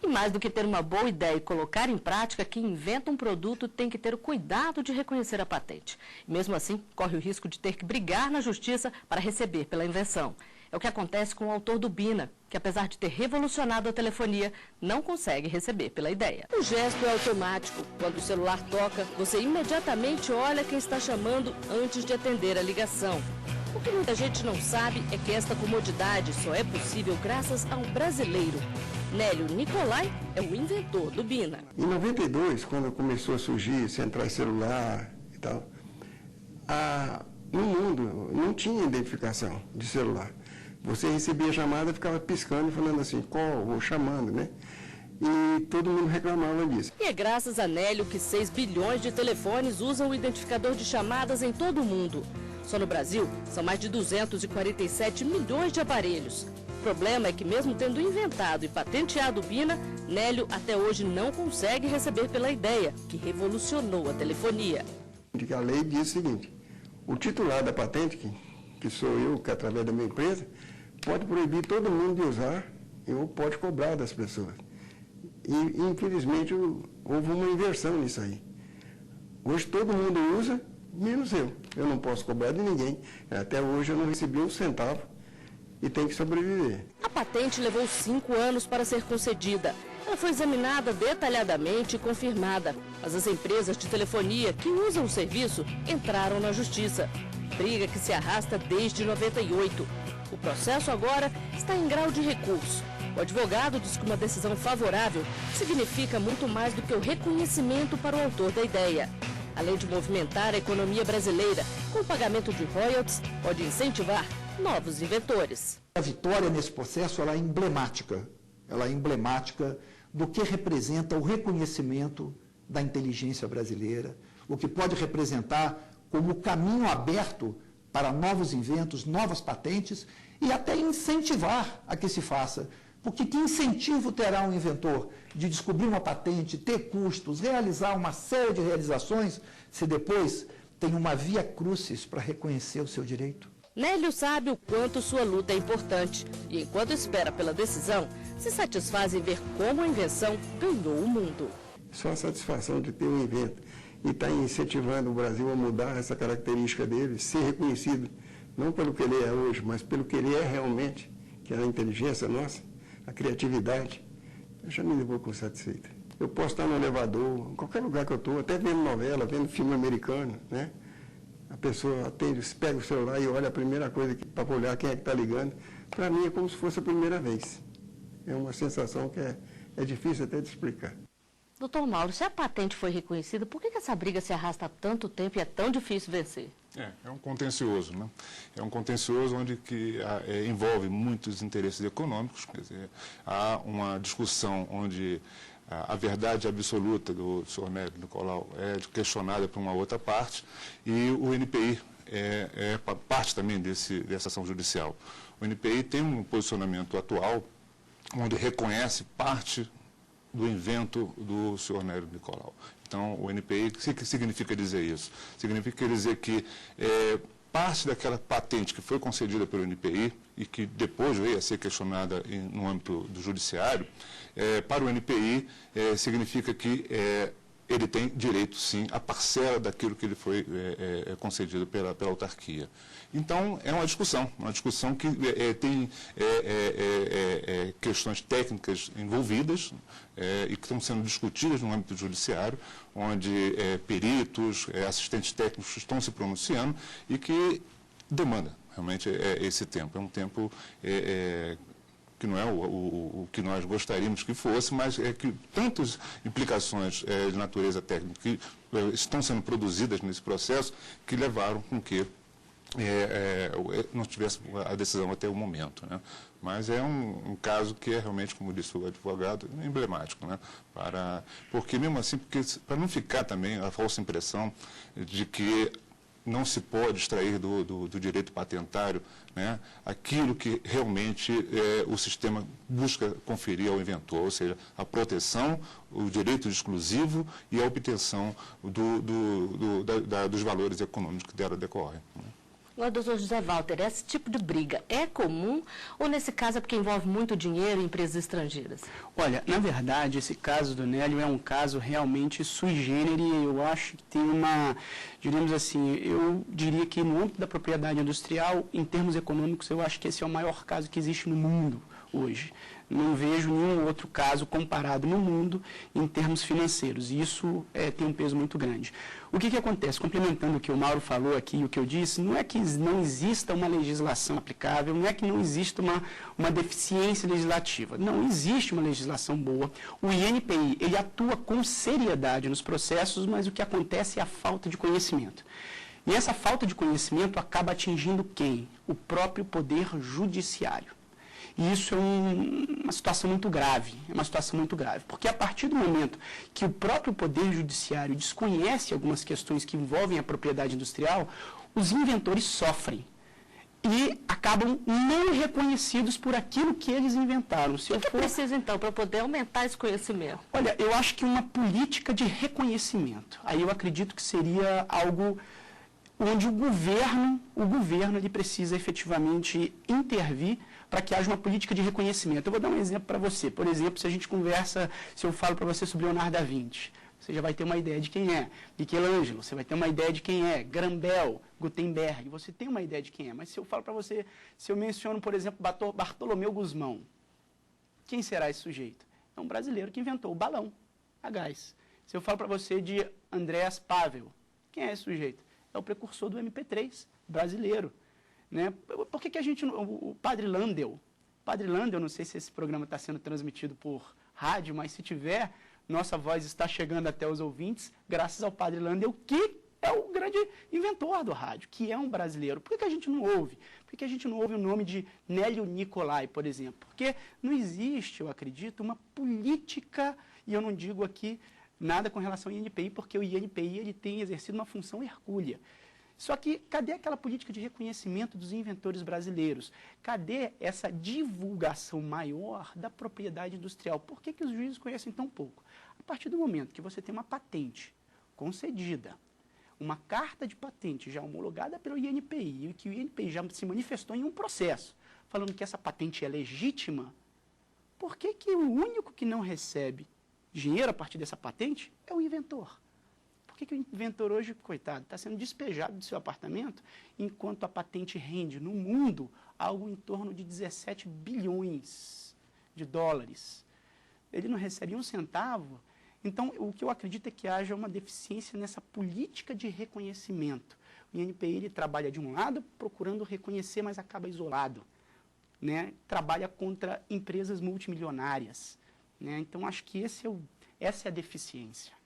E mais do que ter uma boa ideia e colocar em prática, quem inventa um produto tem que ter o cuidado de reconhecer a patente. E mesmo assim, corre o risco de ter que brigar na justiça para receber pela invenção. É o que acontece com o autor do Bina, que apesar de ter revolucionado a telefonia, não consegue receber pela ideia. O gesto é automático. Quando o celular toca, você imediatamente olha quem está chamando antes de atender a ligação. O que muita gente não sabe é que esta comodidade só é possível graças a um brasileiro. Nélio Nicolai é o inventor do Bina. Em 92, quando começou a surgir centrais celular e tal, no mundo não tinha identificação de celular. Você recebia a chamada e ficava piscando e falando assim, call, ou chamando, né? E todo mundo reclamava disso. E é graças a Nélio que 6 bilhões de telefones usam o identificador de chamadas em todo o mundo. Só no Brasil, são mais de 247 milhões de aparelhos. O problema é que mesmo tendo inventado e patenteado o Bina, Nélio até hoje não consegue receber pela ideia, que revolucionou a telefonia. A lei diz o seguinte: o titular da patente, que sou eu, que através da minha empresa, pode proibir todo mundo de usar ou pode cobrar das pessoas. E infelizmente houve uma inversão nisso aí. Hoje todo mundo usa, menos eu. Eu não posso cobrar de ninguém. Até hoje eu não recebi um centavo e tenho que sobreviver. A patente levou 5 anos para ser concedida. Ela foi examinada detalhadamente e confirmada. Mas as empresas de telefonia que usam o serviço entraram na justiça. Briga que se arrasta desde 98. O processo agora está em grau de recurso. O advogado diz que uma decisão favorável significa muito mais do que o reconhecimento para o autor da ideia. Além de movimentar a economia brasileira, com o pagamento de royalties, pode incentivar novos inventores. A vitória nesse processo ela é emblemática. Ela é emblemática do que representa o reconhecimento da inteligência brasileira, o que pode representar como caminho aberto para novos inventos, novas patentes e até incentivar a que se faça. Porque que incentivo terá um inventor de descobrir uma patente, ter custos, realizar uma série de realizações, se depois tem uma via crucis para reconhecer o seu direito? Nélio sabe o quanto sua luta é importante e, enquanto espera pela decisão, se satisfaz em ver como a invenção ganhou o mundo. Só a satisfação de ter um invento e estar incentivando o Brasil a mudar essa característica dele, ser reconhecido, não pelo que ele é hoje, mas pelo que ele é realmente, que é a inteligência nossa, a criatividade, eu já me levou com satisfeita. Eu posso estar no elevador, em qualquer lugar que eu estou, até vendo novela, vendo filme americano, né? A pessoa atende, pega o celular e olha a primeira coisa para olhar quem é que está ligando. Para mim é como se fosse a primeira vez. É uma sensação que é difícil até de explicar. Doutor Mauro, se a patente foi reconhecida, por que essa briga se arrasta há tanto tempo e é tão difícil vencer? É um contencioso, né? É um contencioso onde envolve muitos interesses econômicos, quer dizer, há uma discussão onde a verdade absoluta do senhor Nélio Nicolau é questionada por uma outra parte e o NPI é parte também dessa ação judicial. O NPI tem um posicionamento atual onde reconhece parte do invento do senhor Nélio Nicolau. Então, o NPI, o que significa dizer isso? Significa dizer que parte daquela patente que foi concedida pelo NPI e que depois veio a ser questionada no âmbito do judiciário, para o NPI significa que ele tem direito, sim, à parcela daquilo que ele foi concedido pela autarquia. Então, é uma discussão que tem questões técnicas envolvidas e que estão sendo discutidas no âmbito judiciário, onde peritos, assistentes técnicos estão se pronunciando e que demanda realmente esse tempo. É um tempo que não é o que nós gostaríamos que fosse, mas é que tantas implicações de natureza técnica que estão sendo produzidas nesse processo que levaram com que não tivesse a decisão até o momento, né? Mas é um caso que é realmente, como disse o advogado, emblemático, né? Porque mesmo assim, para não ficar também a falsa impressão de que não se pode extrair do direito patentário, né, aquilo que realmente o sistema busca conferir ao inventor, ou seja, a proteção, o direito exclusivo e a obtenção dos valores econômicos que dela decorrem. Né? Agora, doutor José Walter, esse tipo de briga é comum ou nesse caso é porque envolve muito dinheiro em empresas estrangeiras? Olha, na verdade, esse caso do Nélio é um caso realmente sui generis. Eu acho que tem diríamos assim, eu diria que no âmbito da propriedade industrial, em termos econômicos, eu acho que esse é o maior caso que existe no mundo hoje. Não vejo nenhum outro caso comparado no mundo em termos financeiros. E isso tem um peso muito grande. O que acontece? Complementando o que o Mauro falou aqui e o que eu disse, não é que não exista uma legislação aplicável, não é que não exista uma deficiência legislativa. Não, existe uma legislação boa. O INPI, ele atua com seriedade nos processos, mas o que acontece é a falta de conhecimento. E essa falta de conhecimento acaba atingindo quem? O próprio poder judiciário. E isso é uma situação muito grave, porque a partir do momento que o próprio Poder Judiciário desconhece algumas questões que envolvem a propriedade industrial, os inventores sofrem e acabam não reconhecidos por aquilo que eles inventaram. O que precisa, então, para poder aumentar esse conhecimento? Olha, eu acho que uma política de reconhecimento, aí eu acredito que seria algo onde o governo ele precisa efetivamente intervir para que haja uma política de reconhecimento. Eu vou dar um exemplo para você. Por exemplo, se eu falo para você sobre Leonardo da Vinci, você já vai ter uma ideia de quem é. Michelangelo, você vai ter uma ideia de quem é. Grambel, Gutenberg, você tem uma ideia de quem é. Mas se eu falo para você, se eu menciono, por exemplo, Bartolomeu Guzmão, quem será esse sujeito? É um brasileiro que inventou o balão a gás. Se eu falo para você de Andreas Pavel, quem é esse sujeito? É o precursor do MP3 brasileiro. Né? Por que a gente... O Padre Landel, não sei se esse programa está sendo transmitido por rádio, mas se tiver, nossa voz está chegando até os ouvintes, graças ao Padre Landel, que é o grande inventor do rádio, que é um brasileiro. Por que a gente não ouve? Por que a gente não ouve o nome de Nélio Nicolai, por exemplo? Porque não existe, eu acredito, uma política, e eu não digo aqui nada com relação ao INPI, porque o INPI ele tem exercido uma função hercúlea. Só que cadê aquela política de reconhecimento dos inventores brasileiros? Cadê essa divulgação maior da propriedade industrial? Por que os juízes conhecem tão pouco? A partir do momento que você tem uma patente concedida, uma carta de patente já homologada pelo INPI, e que o INPI já se manifestou em um processo, falando que essa patente é legítima, por que o único que não recebe dinheiro a partir dessa patente é o inventor? Por que o inventor hoje, coitado, está sendo despejado do seu apartamento, enquanto a patente rende no mundo algo em torno de 17 bilhões de dólares? Ele não recebe um centavo. Então, o que eu acredito é que haja uma deficiência nessa política de reconhecimento. O INPI ele trabalha de um lado, procurando reconhecer, mas acaba isolado. Né? Trabalha contra empresas multimilionárias. Né? Então, acho que essa é a deficiência.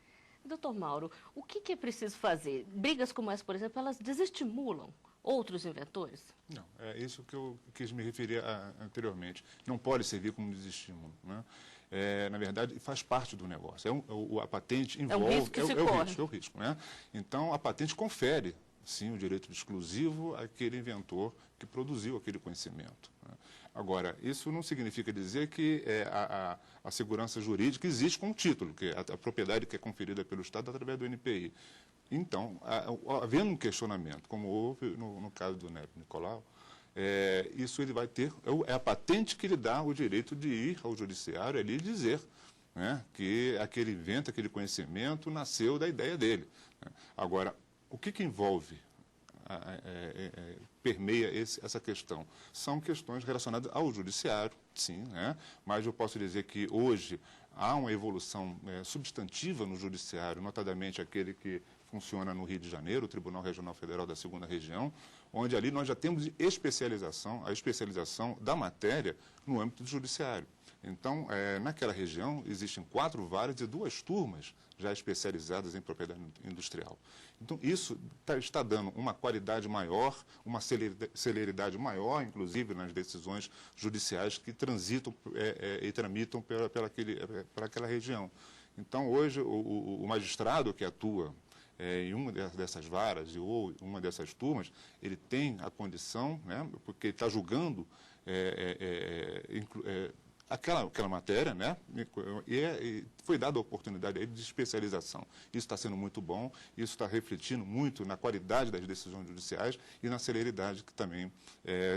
Doutor Mauro, o que é preciso fazer? Brigas como essa, por exemplo, elas desestimulam outros inventores? Não, é isso que eu quis me referir anteriormente. Não pode servir como desestímulo. Né? Na verdade, faz parte do negócio. A patente envolve... É um risco que se corre. É o risco. Né? Então, a patente confere, sim, o direito exclusivo àquele inventor que produziu aquele conhecimento. Né? Agora, isso não significa dizer que a segurança jurídica existe com o título, que a propriedade que é conferida pelo Estado através do INPI. Então, havendo um questionamento, como houve no caso do Nélio Nicolau, isso ele vai ter, é a patente que lhe dá o direito de ir ao judiciário ali e dizer, né, que aquele invento, aquele conhecimento nasceu da ideia dele. Né? Agora, o que envolve, permeia essa questão? São questões relacionadas ao judiciário, sim, né? Mas eu posso dizer que hoje há uma evolução substantiva no judiciário, notadamente aquele que funciona no Rio de Janeiro, o Tribunal Regional Federal da 2ª Região, onde ali nós já temos a especialização da matéria no âmbito do judiciário. Então, naquela região, existem 4 varas e 2 turmas já especializadas em propriedade industrial. Então, isso está dando uma qualidade maior, uma celeridade maior, inclusive, nas decisões judiciais que transitam e tramitam para aquela região. Então, hoje, o magistrado que atua em uma dessas varas ou uma dessas turmas, ele tem a condição, né, porque ele está julgando aquela matéria, né? E foi dada a oportunidade aí de especialização. Isso está sendo muito bom, isso está refletindo muito na qualidade das decisões judiciais e na celeridade que também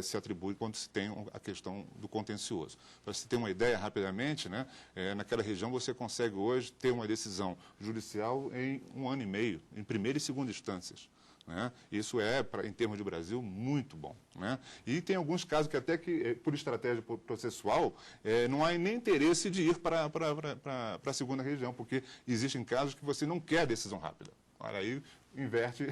se atribui quando se tem a questão do contencioso. Para você ter uma ideia rapidamente, né? Naquela região você consegue hoje ter uma decisão judicial em 1 ano e meio, em primeira e segunda instâncias. Né? Isso em termos de Brasil, muito bom. Né? E tem alguns casos que até que, por estratégia processual, não há nem interesse de ir para a 2ª região, porque existem casos que você não quer decisão rápida. Olha, aí inverte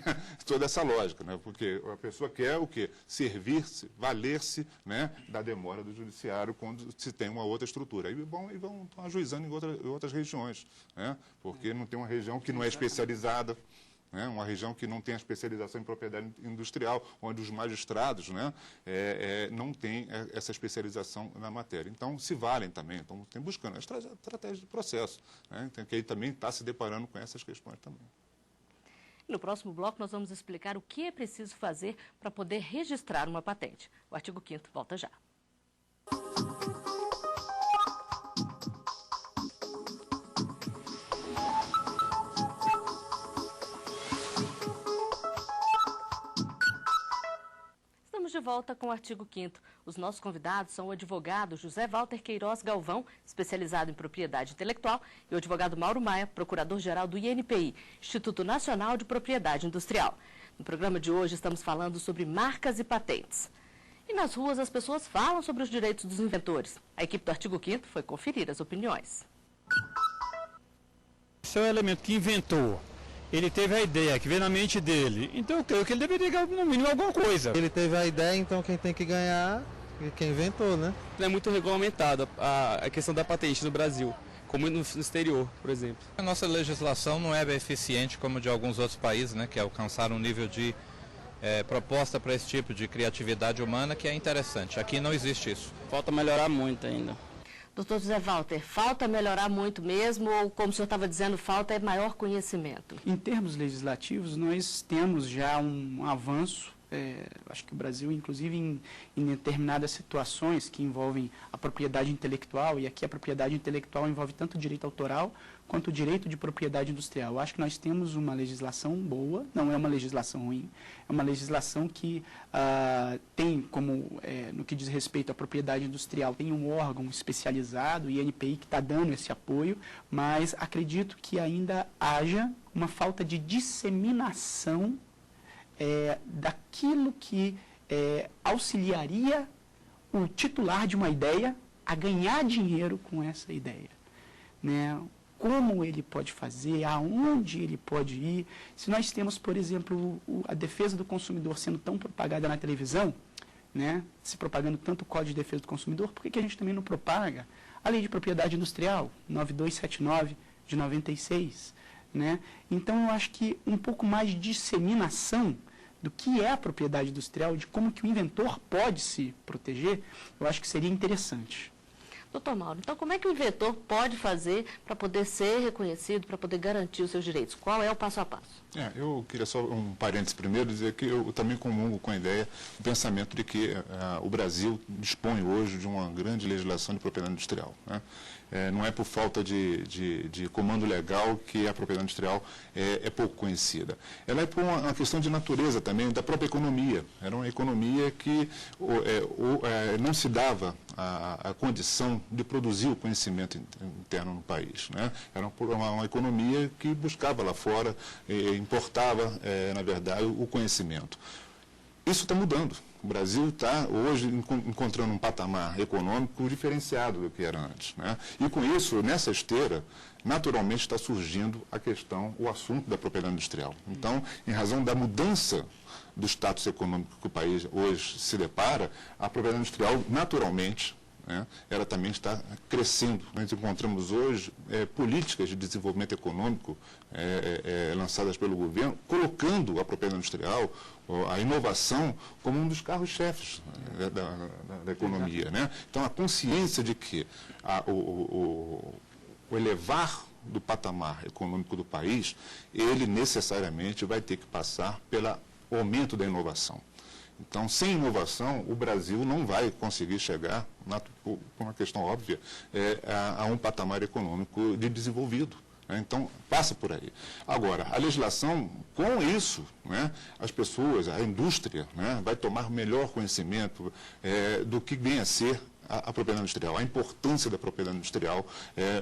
toda essa lógica, né? Porque a pessoa quer o quê? Servir-se, valer-se, né, da demora do judiciário quando se tem uma outra estrutura. E vão ajuizando em outras regiões, né? Porque não tem uma região que não é especializada. né? Uma região que não tem a especialização em propriedade industrial, onde os magistrados, né, não têm essa especialização na matéria. Então, se valem também, então tem buscando a estratégia de processo, né? Então, que aí também está se deparando com essas questões também. No próximo bloco, nós vamos explicar o que é preciso fazer para poder registrar uma patente. O artigo 5º volta já. Estamos de volta com o artigo 5º. Os nossos convidados são o advogado José Walter Queiroz Galvão, especializado em propriedade intelectual, e o advogado Mauro Maia, procurador-geral do INPI, Instituto Nacional de Propriedade Industrial. No programa de hoje estamos falando sobre marcas e patentes. E nas ruas as pessoas falam sobre os direitos dos inventores. A equipe do artigo 5º foi conferir as opiniões. Esse é o elemento que inventou. Ele teve a ideia, que veio na mente dele. Então eu creio que ele deveria ganhar no mínimo alguma coisa. Ele teve a ideia, então quem tem que ganhar é quem inventou, né? Não é muito regulamentada a questão da patente no Brasil, como no exterior, por exemplo. A nossa legislação não é eficiente como de alguns outros países, né, que alcançaram um nível de proposta para esse tipo de criatividade humana que é interessante. Aqui não existe isso. Falta melhorar muito ainda. Doutor José Walter, falta melhorar muito mesmo ou, como o senhor estava dizendo, falta maior conhecimento? Em termos legislativos, nós temos já um avanço. Acho que o Brasil, inclusive em determinadas situações que envolvem a propriedade intelectual, e aqui a propriedade intelectual envolve tanto o direito autoral quanto o direito de propriedade industrial. Eu acho que nós temos uma legislação boa, não é uma legislação ruim, é uma legislação que tem como, no que diz respeito à propriedade industrial, tem um órgão especializado, o INPI, que está dando esse apoio, mas acredito que ainda haja uma falta de disseminação daquilo que auxiliaria o titular de uma ideia a ganhar dinheiro com essa ideia, né? Como ele pode fazer, aonde ele pode ir. Se nós temos, por exemplo, a defesa do consumidor sendo tão propagada na televisão, né, se propagando tanto o Código de Defesa do Consumidor, por que a gente também não propaga a Lei de Propriedade Industrial, 9279, de 96? Né? Então, eu acho que um pouco mais de disseminação do que é a propriedade industrial, de como que o inventor pode se proteger, eu acho que seria interessante. Doutor Mauro, então como é que o inventor pode fazer para poder ser reconhecido, para poder garantir os seus direitos? Qual é o passo a passo? Eu queria só um parênteses primeiro, dizer que eu também comungo com a ideia, o pensamento de que o Brasil dispõe hoje de uma grande legislação de propriedade industrial, né? Não é por falta de comando legal que a propriedade industrial é pouco conhecida. Ela é por uma questão de natureza também, da própria economia. Era uma economia que não se dava a condição de produzir o conhecimento interno no país, né? Era uma economia que buscava lá fora, importava, na verdade, o conhecimento. Isso está mudando. O Brasil está hoje encontrando um patamar econômico diferenciado do que era antes, né? E com isso, nessa esteira, naturalmente está surgindo o assunto da propriedade industrial. Então, em razão da mudança do status econômico que o país hoje se depara, a propriedade industrial, naturalmente, né, ela também está crescendo. Nós encontramos hoje políticas de desenvolvimento econômico lançadas pelo governo, colocando a propriedade industrial, a inovação, como um dos carros-chefes da economia, né? Então, a consciência de que o elevar do patamar econômico do país, ele necessariamente vai ter que passar pelo aumento da inovação. Então, sem inovação, o Brasil não vai conseguir chegar, por uma questão óbvia, a um patamar econômico de desenvolvido. Então, passa por aí. Agora, a legislação, com isso, né, as pessoas, a indústria, né, vai tomar melhor conhecimento do que vem a ser a propriedade industrial, a importância da propriedade industrial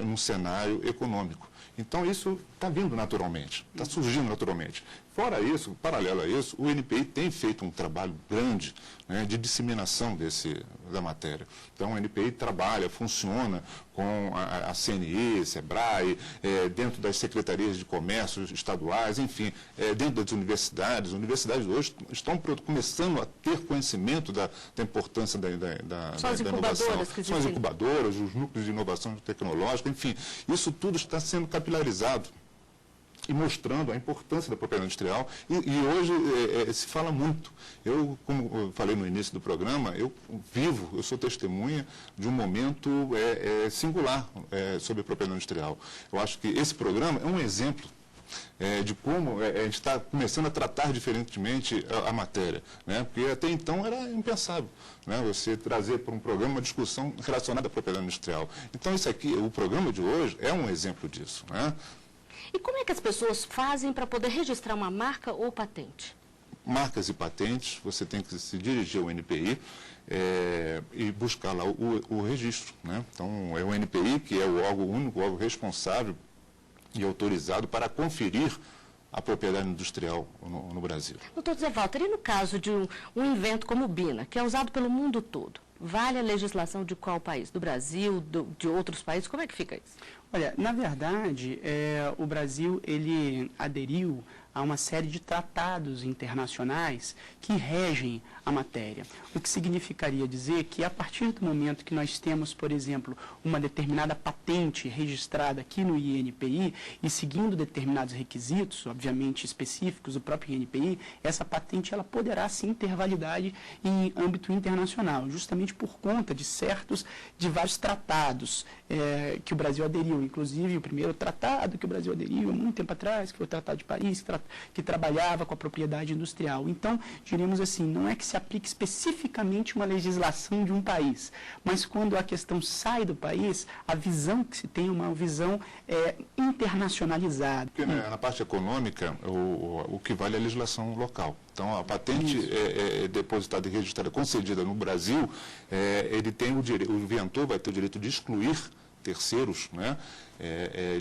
num cenário econômico. Então, isso está vindo naturalmente, está surgindo naturalmente. Fora isso, paralelo a isso, o INPI tem feito um trabalho grande, né, de disseminação da matéria. Então, o INPI trabalha, funciona com a CNE, SEBRAE, dentro das secretarias de comércio estaduais, enfim, dentro das universidades. As universidades hoje estão começando a ter conhecimento da importância da inovação. São as incubadoras, os núcleos de inovação tecnológica, enfim, isso tudo está sendo capilarizado. e mostrando a importância da propriedade industrial. E hoje se fala muito. Eu, como eu falei no início do programa, eu sou testemunha de um momento singular sobre a propriedade industrial. Eu acho que esse programa é um exemplo de como a gente está começando a tratar diferentemente a matéria, né? Porque até então era impensável, né? Você trazer para um programa uma discussão relacionada à propriedade industrial. Então isso aqui, o programa de hoje é um exemplo disso, né? E como é que as pessoas fazem para poder registrar uma marca ou patente? Marcas e patentes, você tem que se dirigir ao NPI e buscar lá o registro, né? Então é o NPI que é o único órgão responsável e autorizado para conferir a propriedade industrial no Brasil. Doutor Zé Walter, e no caso de um invento como o BINA, que é usado pelo mundo todo, vale a legislação de qual país? Do Brasil, de outros países? Como é que fica isso? Olha, na verdade, o Brasil ele aderiu a uma série de tratados internacionais que regem a matéria. O que significaria dizer que, a partir do momento que nós temos, por exemplo, uma determinada patente registrada aqui no INPI e seguindo determinados requisitos, obviamente específicos do próprio INPI, essa patente ela poderá sim ter validade em âmbito internacional, justamente por conta de vários tratados que o Brasil aderiu. Inclusive, o primeiro tratado que o Brasil aderiu há muito tempo atrás, que foi o Tratado de Paris, que trabalhava com a propriedade industrial. Então, diríamos assim, não é que se aplique especificamente uma legislação de um país, mas quando a questão sai do país, a visão que se tem é uma visão internacionalizada. Porque, né, na parte econômica, o que vale é a legislação local. Então, a patente depositada e registrada, concedida no Brasil, ele tem o inventor vai ter o direito de excluir terceiros, né,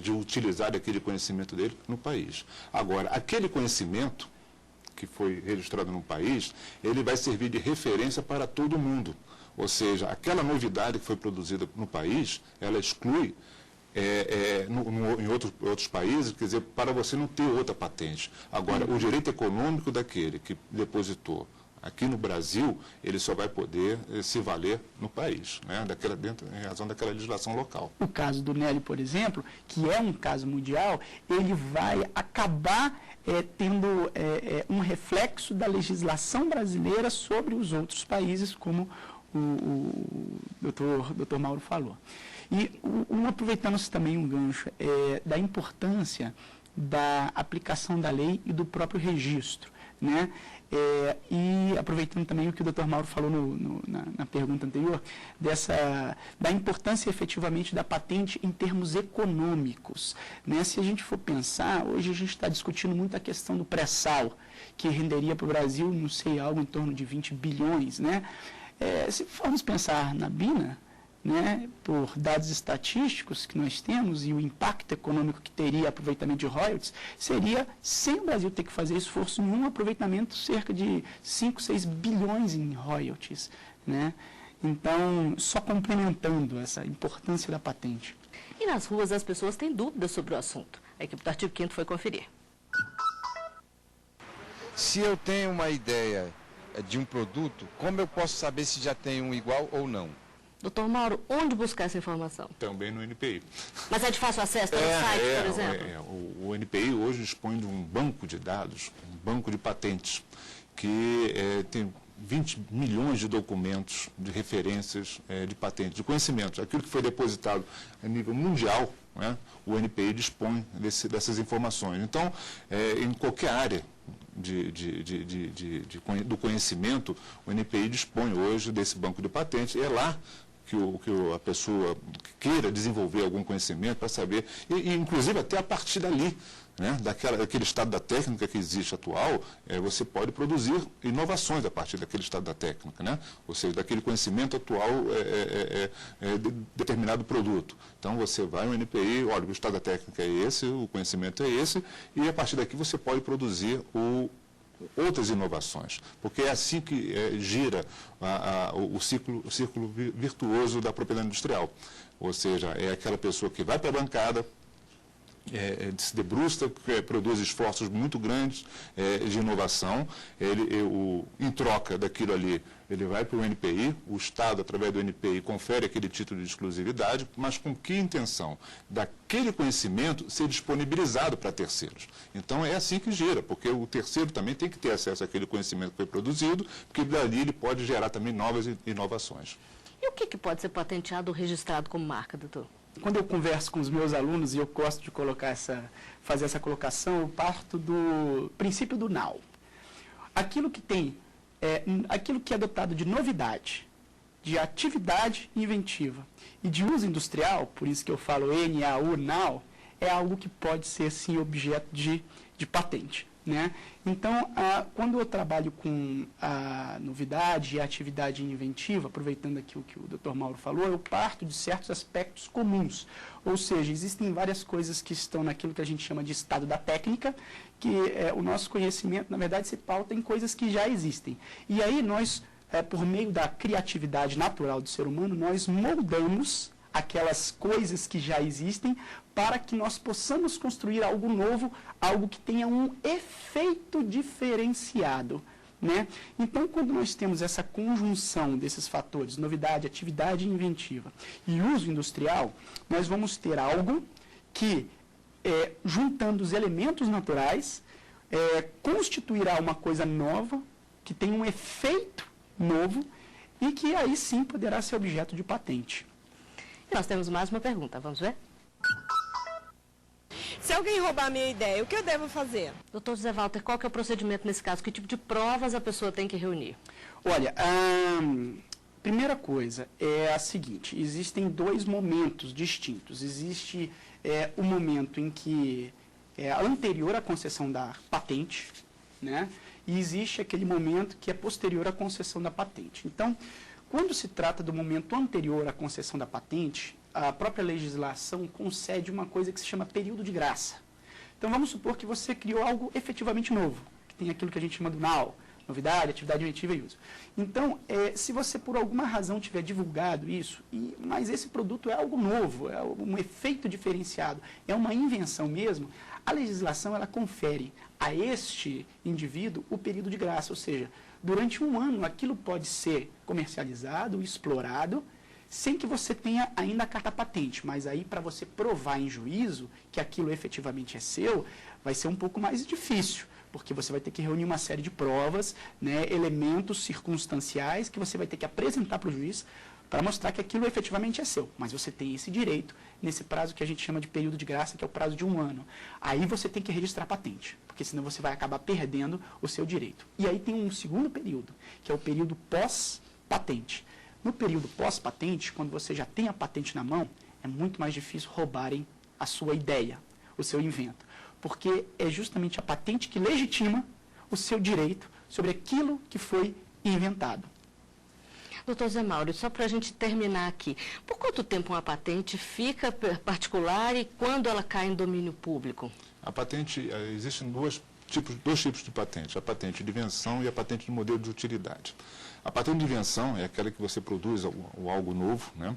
de utilizar aquele conhecimento dele no país. Agora, aquele conhecimento que foi registrado no país, ele vai servir de referência para todo mundo. Ou seja, aquela novidade que foi produzida no país, ela exclui em outros países, quer dizer, para você não ter outra patente. Agora, o direito econômico daquele que depositou aqui no Brasil, ele só vai poder se valer no país, né, em razão daquela legislação local. O caso do Nelly, por exemplo, que é um caso mundial, ele vai acabar tendo um reflexo da legislação brasileira sobre os outros países, como o doutor Mauro falou. E aproveitando-se também um gancho da importância da aplicação da lei e do próprio registro, né? E aproveitando também o que o Dr. Mauro falou na pergunta anterior, da importância efetivamente da patente em termos econômicos, né? Se a gente for pensar, hoje a gente está discutindo muito a questão do pré-sal, que renderia para o Brasil, não sei, algo em torno de 20 bilhões, né? Se formos pensar na BINA, né, por dados estatísticos que nós temos e o impacto econômico que teria aproveitamento de royalties, seria, sem o Brasil ter que fazer esforço nenhum, aproveitamento cerca de 5, 6 bilhões em royalties, né? Então, só complementando essa importância da patente. E nas ruas as pessoas têm dúvidas sobre o assunto. A equipe do Artigo 5º foi conferir. Se eu tenho uma ideia de um produto, como eu posso saber se já tem um igual ou não? Doutor Mauro, onde buscar essa informação? Também no NPI. Mas é de fácil acesso? Está no site, por exemplo? O NPI hoje dispõe de um banco de dados, um banco de patentes, que tem 20 milhões de documentos, de referências de patentes, de conhecimentos. Aquilo que foi depositado a nível mundial, né, o NPI dispõe dessas informações. Então, em qualquer área do conhecimento, o NPI dispõe hoje desse banco de patentes. É lá que a pessoa que queira desenvolver algum conhecimento para saber, e inclusive até a partir dali, né, daquele estado da técnica que existe atual, você pode produzir inovações a partir daquele estado da técnica, né? Ou seja, daquele conhecimento atual de determinado produto. Então você vai no NPI, olha, o estado da técnica é esse, o conhecimento é esse, e a partir daqui você pode produzir outras inovações, porque é assim que gira o círculo virtuoso da propriedade industrial. Ou seja, é aquela pessoa que vai para a bancada se debruça, produz esforços muito grandes de inovação. Em troca daquilo ali, ele vai para o NPI, o Estado, através do NPI, confere aquele título de exclusividade, mas com que intenção? Daquele conhecimento ser disponibilizado para terceiros. Então, é assim que gira, porque o terceiro também tem que ter acesso àquele conhecimento que foi produzido, porque dali ele pode gerar também novas inovações. E o que pode ser patenteado ou registrado como marca, doutor? Quando eu converso com os meus alunos, e eu gosto de fazer essa colocação, eu parto do princípio do now. Aquilo que é dotado de novidade, de atividade inventiva e de uso industrial, por isso que eu falo NAU, now, é algo que pode ser, sim, objeto de patente. Né? Então, quando eu trabalho com a novidade e a atividade inventiva, aproveitando aqui o que o Dr. Mauro falou, eu parto de certos aspectos comuns. Ou seja, existem várias coisas que estão naquilo que a gente chama de estado da técnica, que o nosso conhecimento, na verdade, se pauta em coisas que já existem. E aí nós, por meio da criatividade natural do ser humano, nós moldamos aquelas coisas que já existem para que nós possamos construir algo novo, algo que tenha um efeito diferenciado. Né? Então, quando nós temos essa conjunção desses fatores, novidade, atividade inventiva e uso industrial, nós vamos ter algo que, juntando os elementos naturais, constituirá uma coisa nova, que tem um efeito novo e que aí sim poderá ser objeto de patente. Nós temos mais uma pergunta, vamos ver? Se alguém roubar a minha ideia, o que eu devo fazer? Doutor José Walter, qual que é o procedimento nesse caso? Que tipo de provas a pessoa tem que reunir? Olha, primeira coisa é a seguinte, existem dois momentos distintos. Existe o momento em que é anterior à concessão da patente, né? E existe aquele momento que é posterior à concessão da patente. Então, quando se trata do momento anterior à concessão da patente, a própria legislação concede uma coisa que se chama período de graça. Então, vamos supor que você criou algo efetivamente novo, que tem aquilo que a gente chama do now, novidade, atividade inventiva e uso. Então, se você por alguma razão tiver divulgado isso, mas esse produto é algo novo, é um efeito diferenciado, é uma invenção mesmo, a legislação ela confere a este indivíduo o período de graça, ou seja, durante um ano aquilo pode ser comercializado, explorado, sem que você tenha ainda a carta patente, mas aí para você provar em juízo que aquilo efetivamente é seu, vai ser um pouco mais difícil, porque você vai ter que reunir uma série de provas, né, elementos circunstanciais que você vai ter que apresentar para o juiz para mostrar que aquilo efetivamente é seu. Mas você tem esse direito nesse prazo que a gente chama de período de graça, que é o prazo de um ano. Aí você tem que registrar a patente, porque senão você vai acabar perdendo o seu direito. E aí tem um segundo período, que é o período pós-patente. No período pós-patente, quando você já tem a patente na mão, é muito mais difícil roubarem a sua ideia, o seu invento. Porque é justamente a patente que legitima o seu direito sobre aquilo que foi inventado. Doutor Zé Mauro, só para a gente terminar aqui, por quanto tempo uma patente fica particular e quando ela cai em domínio público? A patente, existem dois tipos de patente, a patente de invenção e a patente de modelo de utilidade. A patente de invenção é aquela que você produz algo novo, né?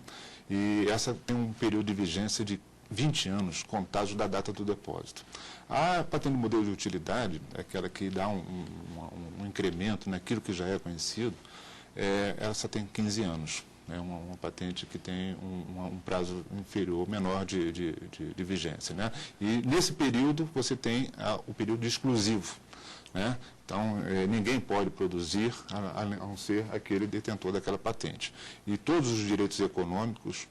E essa tem um período de vigência de 20 anos, contados da data do depósito. A patente de modelo de utilidade é aquela que dá um incremento naquilo que já é conhecido, essa tem 15 anos. É uma patente que tem um prazo inferior, menor de vigência. Né? E nesse período você tem o período exclusivo. Né? Então, ninguém pode produzir a não ser aquele detentor daquela patente. E todos os direitos econômicos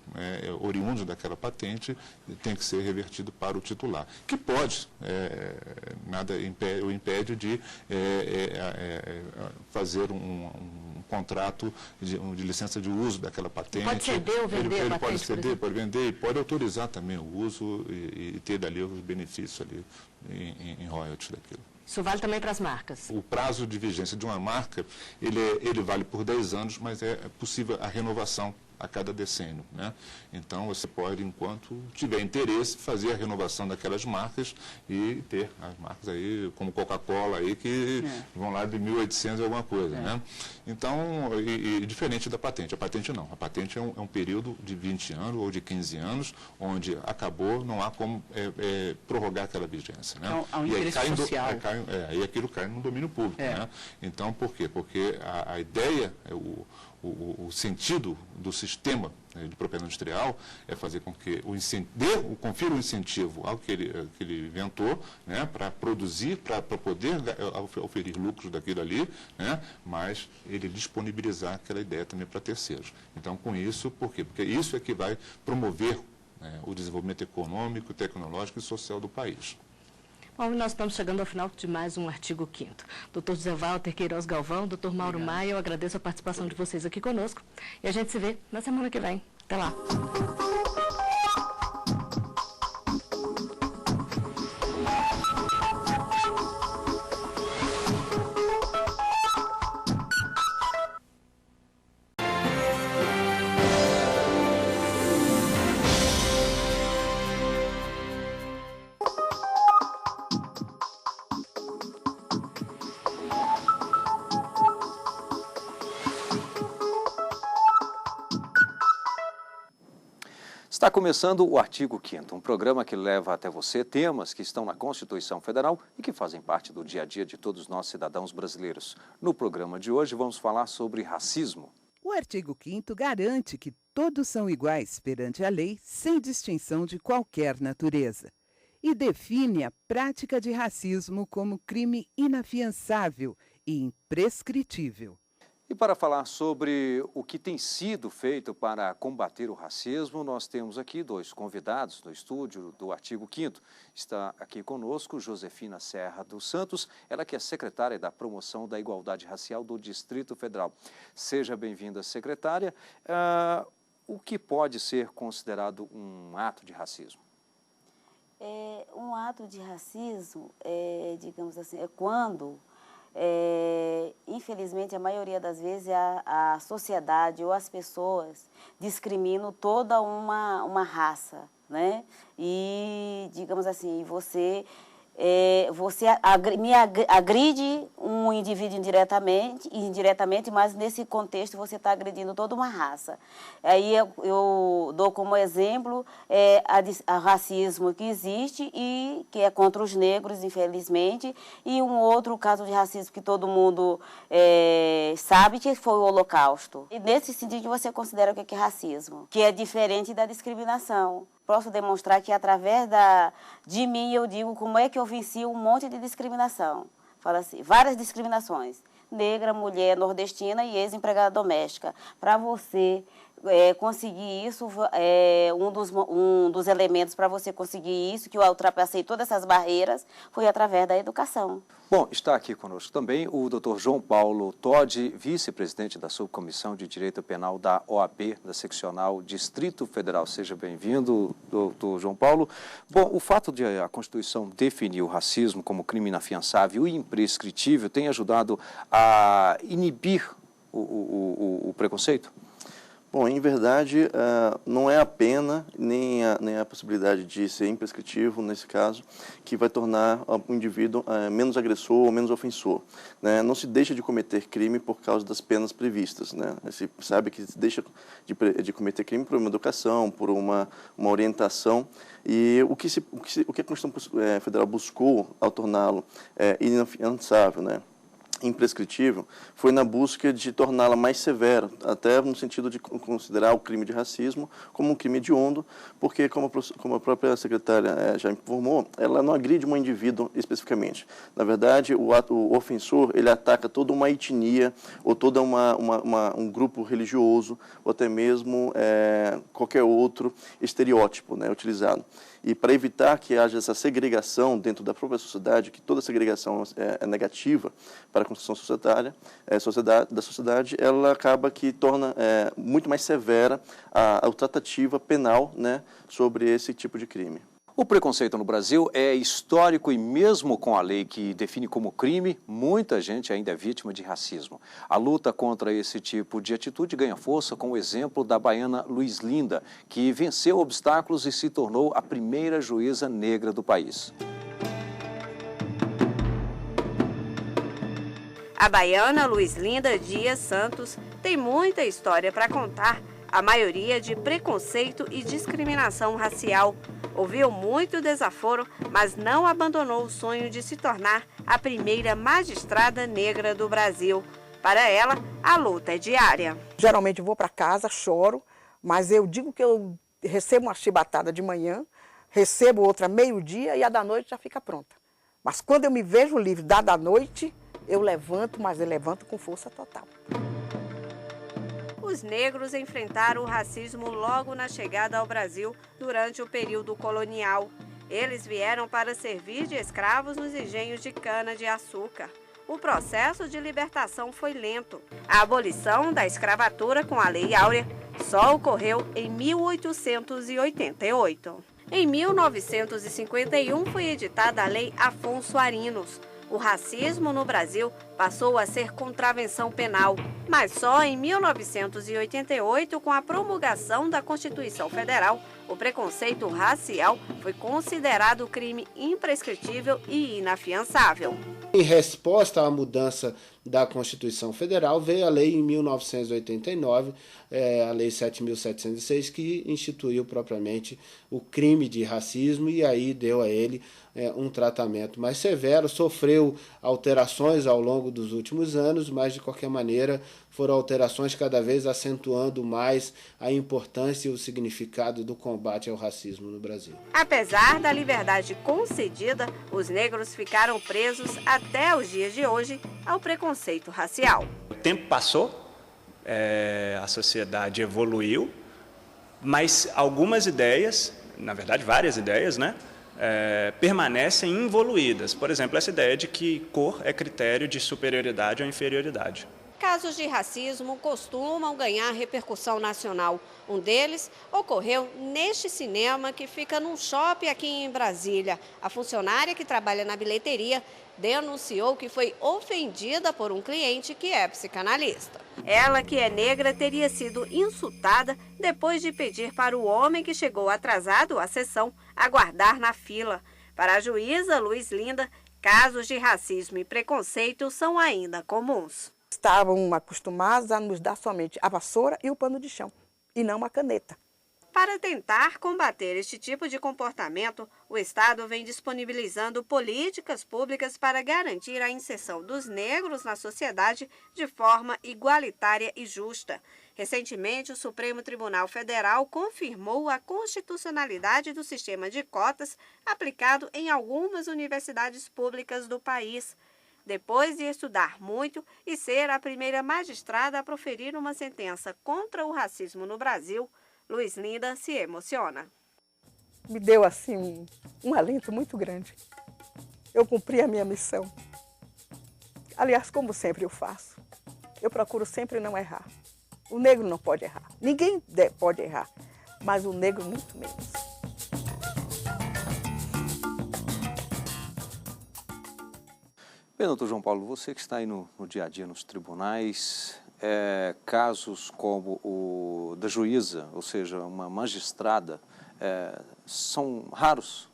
oriundos daquela patente têm que ser revertidos para o titular, que pode, nada o impede de fazer um contrato de licença de uso daquela patente. Pode ceder ou vender a patente, pode ceder, pode vender e pode autorizar também o uso e ter dali os benefícios ali em royalties daquilo. Isso vale também para as marcas? O prazo de vigência de uma marca, ele vale por 10 anos, mas é possível a renovação a cada decênio, né? Então, você pode, enquanto tiver interesse, fazer a renovação daquelas marcas e ter as marcas aí, como Coca-Cola aí, que vão lá de 1800 e alguma coisa, né? Então, e diferente da patente. A patente não. A patente é um período de 20 anos ou de 15 anos, onde acabou, não há como prorrogar aquela vigência, né? Então, há um interesse social. Aí aquilo cai no domínio público, né? Então, por quê? Porque a ideia, o sentido do sistema de propriedade industrial é fazer com que confira um incentivo ao que ele inventou, né, para produzir, para poder oferir lucros daquilo ali, né, mas ele disponibilizar aquela ideia também para terceiros. Então, com isso, por quê? Porque isso é que vai promover, né, o desenvolvimento econômico, tecnológico e social do país. Bom, nós estamos chegando ao final de mais um artigo 5º. Dr. José Walter Queiroz Galvão, Dr. Mauro Maia, eu agradeço a participação de vocês aqui conosco e a gente se vê na semana que vem. Até lá! Está começando o Artigo 5º, um programa que leva até você temas que estão na Constituição Federal e que fazem parte do dia a dia de todos nós cidadãos brasileiros. No programa de hoje vamos falar sobre racismo. O artigo 5º garante que todos são iguais perante a lei, sem distinção de qualquer natureza, e define a prática de racismo como crime inafiançável e imprescritível. E para falar sobre o que tem sido feito para combater o racismo, nós temos aqui dois convidados no estúdio do Artigo 5º. Está aqui conosco Josefina Serra dos Santos, ela que é secretária da Promoção da Igualdade Racial do Distrito Federal. Seja bem-vinda, secretária. O que pode ser considerado um ato de racismo? Um ato de racismo, digamos assim, é quando... infelizmente, a maioria das vezes a sociedade ou as pessoas discriminam toda uma raça, né? E, digamos assim, você me agride um indivíduo indiretamente, mas nesse contexto você está agredindo toda uma raça. Aí eu dou como exemplo o racismo que existe e que é contra os negros, infelizmente, e um outro caso de racismo que todo mundo sabe, que foi o Holocausto. E nesse sentido você considera o que é racismo, que é diferente da discriminação. Posso demonstrar que através de mim eu digo como é que eu venci um monte de discriminação. Fala assim, várias discriminações. Negra, mulher, nordestina e ex-empregada doméstica. Para você conseguir isso, um dos elementos para você conseguir isso, que eu ultrapassei todas essas barreiras, foi através da educação. Bom, está aqui conosco também o Dr. João Paulo Todi, vice-presidente da Subcomissão de Direito Penal da OAB, da Seccional Distrito Federal. Seja bem-vindo, doutor João Paulo. Bom, o fato de a Constituição definir o racismo como crime inafiançável e imprescritível tem ajudado a inibir o preconceito? Bom, em verdade, não é a pena, nem a possibilidade de ser imprescritivo, nesse caso, que vai tornar o indivíduo menos agressor ou menos ofensor, né? Não se deixa de cometer crime por causa das penas previstas, né? Se sabe que se deixa de cometer crime por uma educação, por uma orientação, e o que a Constituição Federal buscou ao torná-lo inafiançável, né, imprescritível, foi na busca de torná-la mais severa, até no sentido de considerar o crime de racismo como um crime hediondo, porque, como a própria secretária já informou, ela não agride um indivíduo especificamente. Na verdade, o ofensor, ele ataca toda uma etnia, ou todo um grupo religioso, ou até mesmo qualquer outro estereótipo, né, utilizado. E para evitar que haja essa segregação dentro da própria sociedade, que toda segregação é negativa para a construção da sociedade, ela acaba que torna muito mais severa a tratativa penal, né, sobre esse tipo de crime. O preconceito no Brasil é histórico e mesmo com a lei que define como crime, muita gente ainda é vítima de racismo. A luta contra esse tipo de atitude ganha força com o exemplo da baiana Luizlinda, que venceu obstáculos e se tornou a primeira juíza negra do país. A baiana Luizlinda Dias Santos tem muita história para contar, a maioria de preconceito e discriminação racial. Ouviu muito desaforo, mas não abandonou o sonho de se tornar a primeira magistrada negra do Brasil. Para ela, a luta é diária. Geralmente eu vou para casa, choro, mas eu digo que eu recebo uma chibatada de manhã, recebo outra meio-dia e a da noite já fica pronta. Mas quando eu me vejo livre da noite, eu levanto, mas eu levanto com força total. Os negros enfrentaram o racismo logo na chegada ao Brasil durante o período colonial. Eles vieram para servir de escravos nos engenhos de cana-de-açúcar. O processo de libertação foi lento. A abolição da escravatura com a Lei Áurea só ocorreu em 1888. Em 1951 foi editada a Lei Afonso Arinos. O racismo no Brasil passou a ser contravenção penal, mas só em 1988, com a promulgação da Constituição Federal, o preconceito racial foi considerado crime imprescritível e inafiançável. Em resposta à mudança da Constituição Federal, veio a lei em 1989, a Lei 7.706, que instituiu propriamente o crime de racismo e aí deu a ele um tratamento mais severo. Sofreu alterações ao longo dos últimos anos, mas de qualquer maneira foram alterações cada vez acentuando mais a importância e o significado do combate ao racismo no Brasil. Apesar da liberdade concedida, os negros ficaram presos até os dias de hoje ao preconceito racial. O tempo passou, a sociedade evoluiu, mas algumas ideias, na verdade várias ideias, permanecem involuídas. Por exemplo, essa ideia de que cor é critério de superioridade ou inferioridade. Casos de racismo costumam ganhar repercussão nacional. Um deles ocorreu neste cinema que fica num shopping aqui em Brasília. A funcionária que trabalha na bilheteria denunciou que foi ofendida por um cliente que é psicanalista. Ela, que é negra, teria sido insultada depois de pedir para o homem que chegou atrasado à sessão aguardar na fila. Para a juíza Luizlinda, casos de racismo e preconceito são ainda comuns. Estavam acostumados a nos dar somente a vassoura e o pano de chão, e não uma caneta. Para tentar combater este tipo de comportamento, o Estado vem disponibilizando políticas públicas para garantir a inserção dos negros na sociedade de forma igualitária e justa. Recentemente, o Supremo Tribunal Federal confirmou a constitucionalidade do sistema de cotas aplicado em algumas universidades públicas do país. Depois de estudar muito e ser a primeira magistrada a proferir uma sentença contra o racismo no Brasil, Luizlinda se emociona. Me deu assim um alento muito grande. Eu cumpri a minha missão. Aliás, como sempre eu faço, eu procuro sempre não errar. O negro não pode errar. Ninguém pode errar, mas o negro muito menos. Bem, doutor João Paulo, você que está aí no dia a dia nos tribunais, casos como o da juíza, ou seja, uma magistrada, são raros?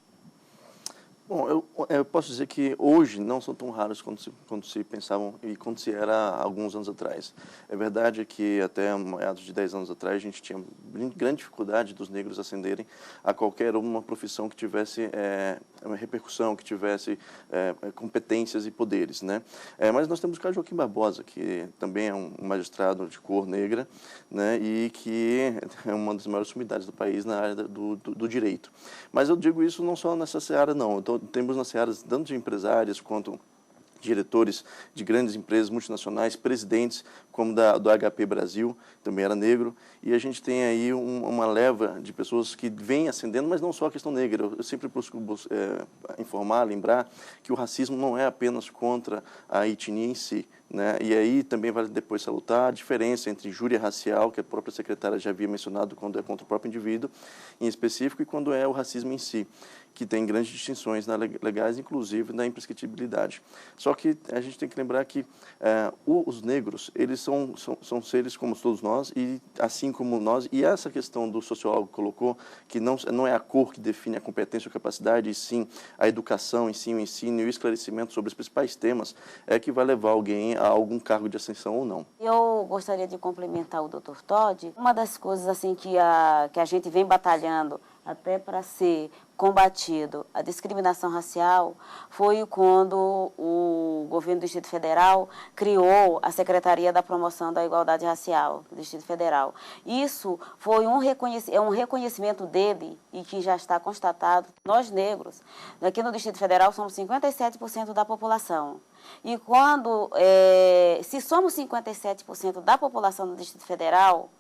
Bom, eu posso dizer que hoje não são tão raros quando se pensavam e quando se era há alguns anos atrás. É verdade que até meados de 10 anos atrás a gente tinha grande dificuldade dos negros ascenderem a qualquer uma profissão que tivesse uma repercussão, que tivesse competências e poderes, né? Mas nós temos o caso Joaquim Barbosa, que também é um magistrado de cor negra, né? E que é uma das maiores sumidades do país na área do direito. Mas eu digo isso não só nessa seara, não. Então, temos nas searas tanto de empresários quanto diretores de grandes empresas multinacionais, presidentes como do HP Brasil, também era negro, e a gente tem aí uma leva de pessoas que vêm ascendendo, mas não só a questão negra. Eu sempre busco informar, lembrar que o racismo não é apenas contra a etnia em si, né? E aí também vale depois salutar a diferença entre injúria racial, que a própria secretária já havia mencionado, quando é contra o próprio indivíduo em específico, e quando é o racismo em si, que tem grandes distinções legais, inclusive na imprescritibilidade. Só que a gente tem que lembrar que os negros, eles são seres como todos nós, e assim como nós, e essa questão do sociólogo colocou, que não é a cor que define a competência ou capacidade, e sim a educação, e sim o ensino e o esclarecimento sobre os principais temas, é que vai levar alguém a algum cargo de ascensão ou não. Eu gostaria de complementar o Dr. Todd. Uma das coisas assim que a gente vem batalhando até para ser combatido a discriminação racial foi quando o governo do Distrito Federal criou a Secretaria da Promoção da Igualdade Racial do Distrito Federal. Isso foi um reconhecimento dele e que já está constatado. Nós negros, aqui no Distrito Federal, somos 57% da população. E se somos 57% da população do Distrito Federal,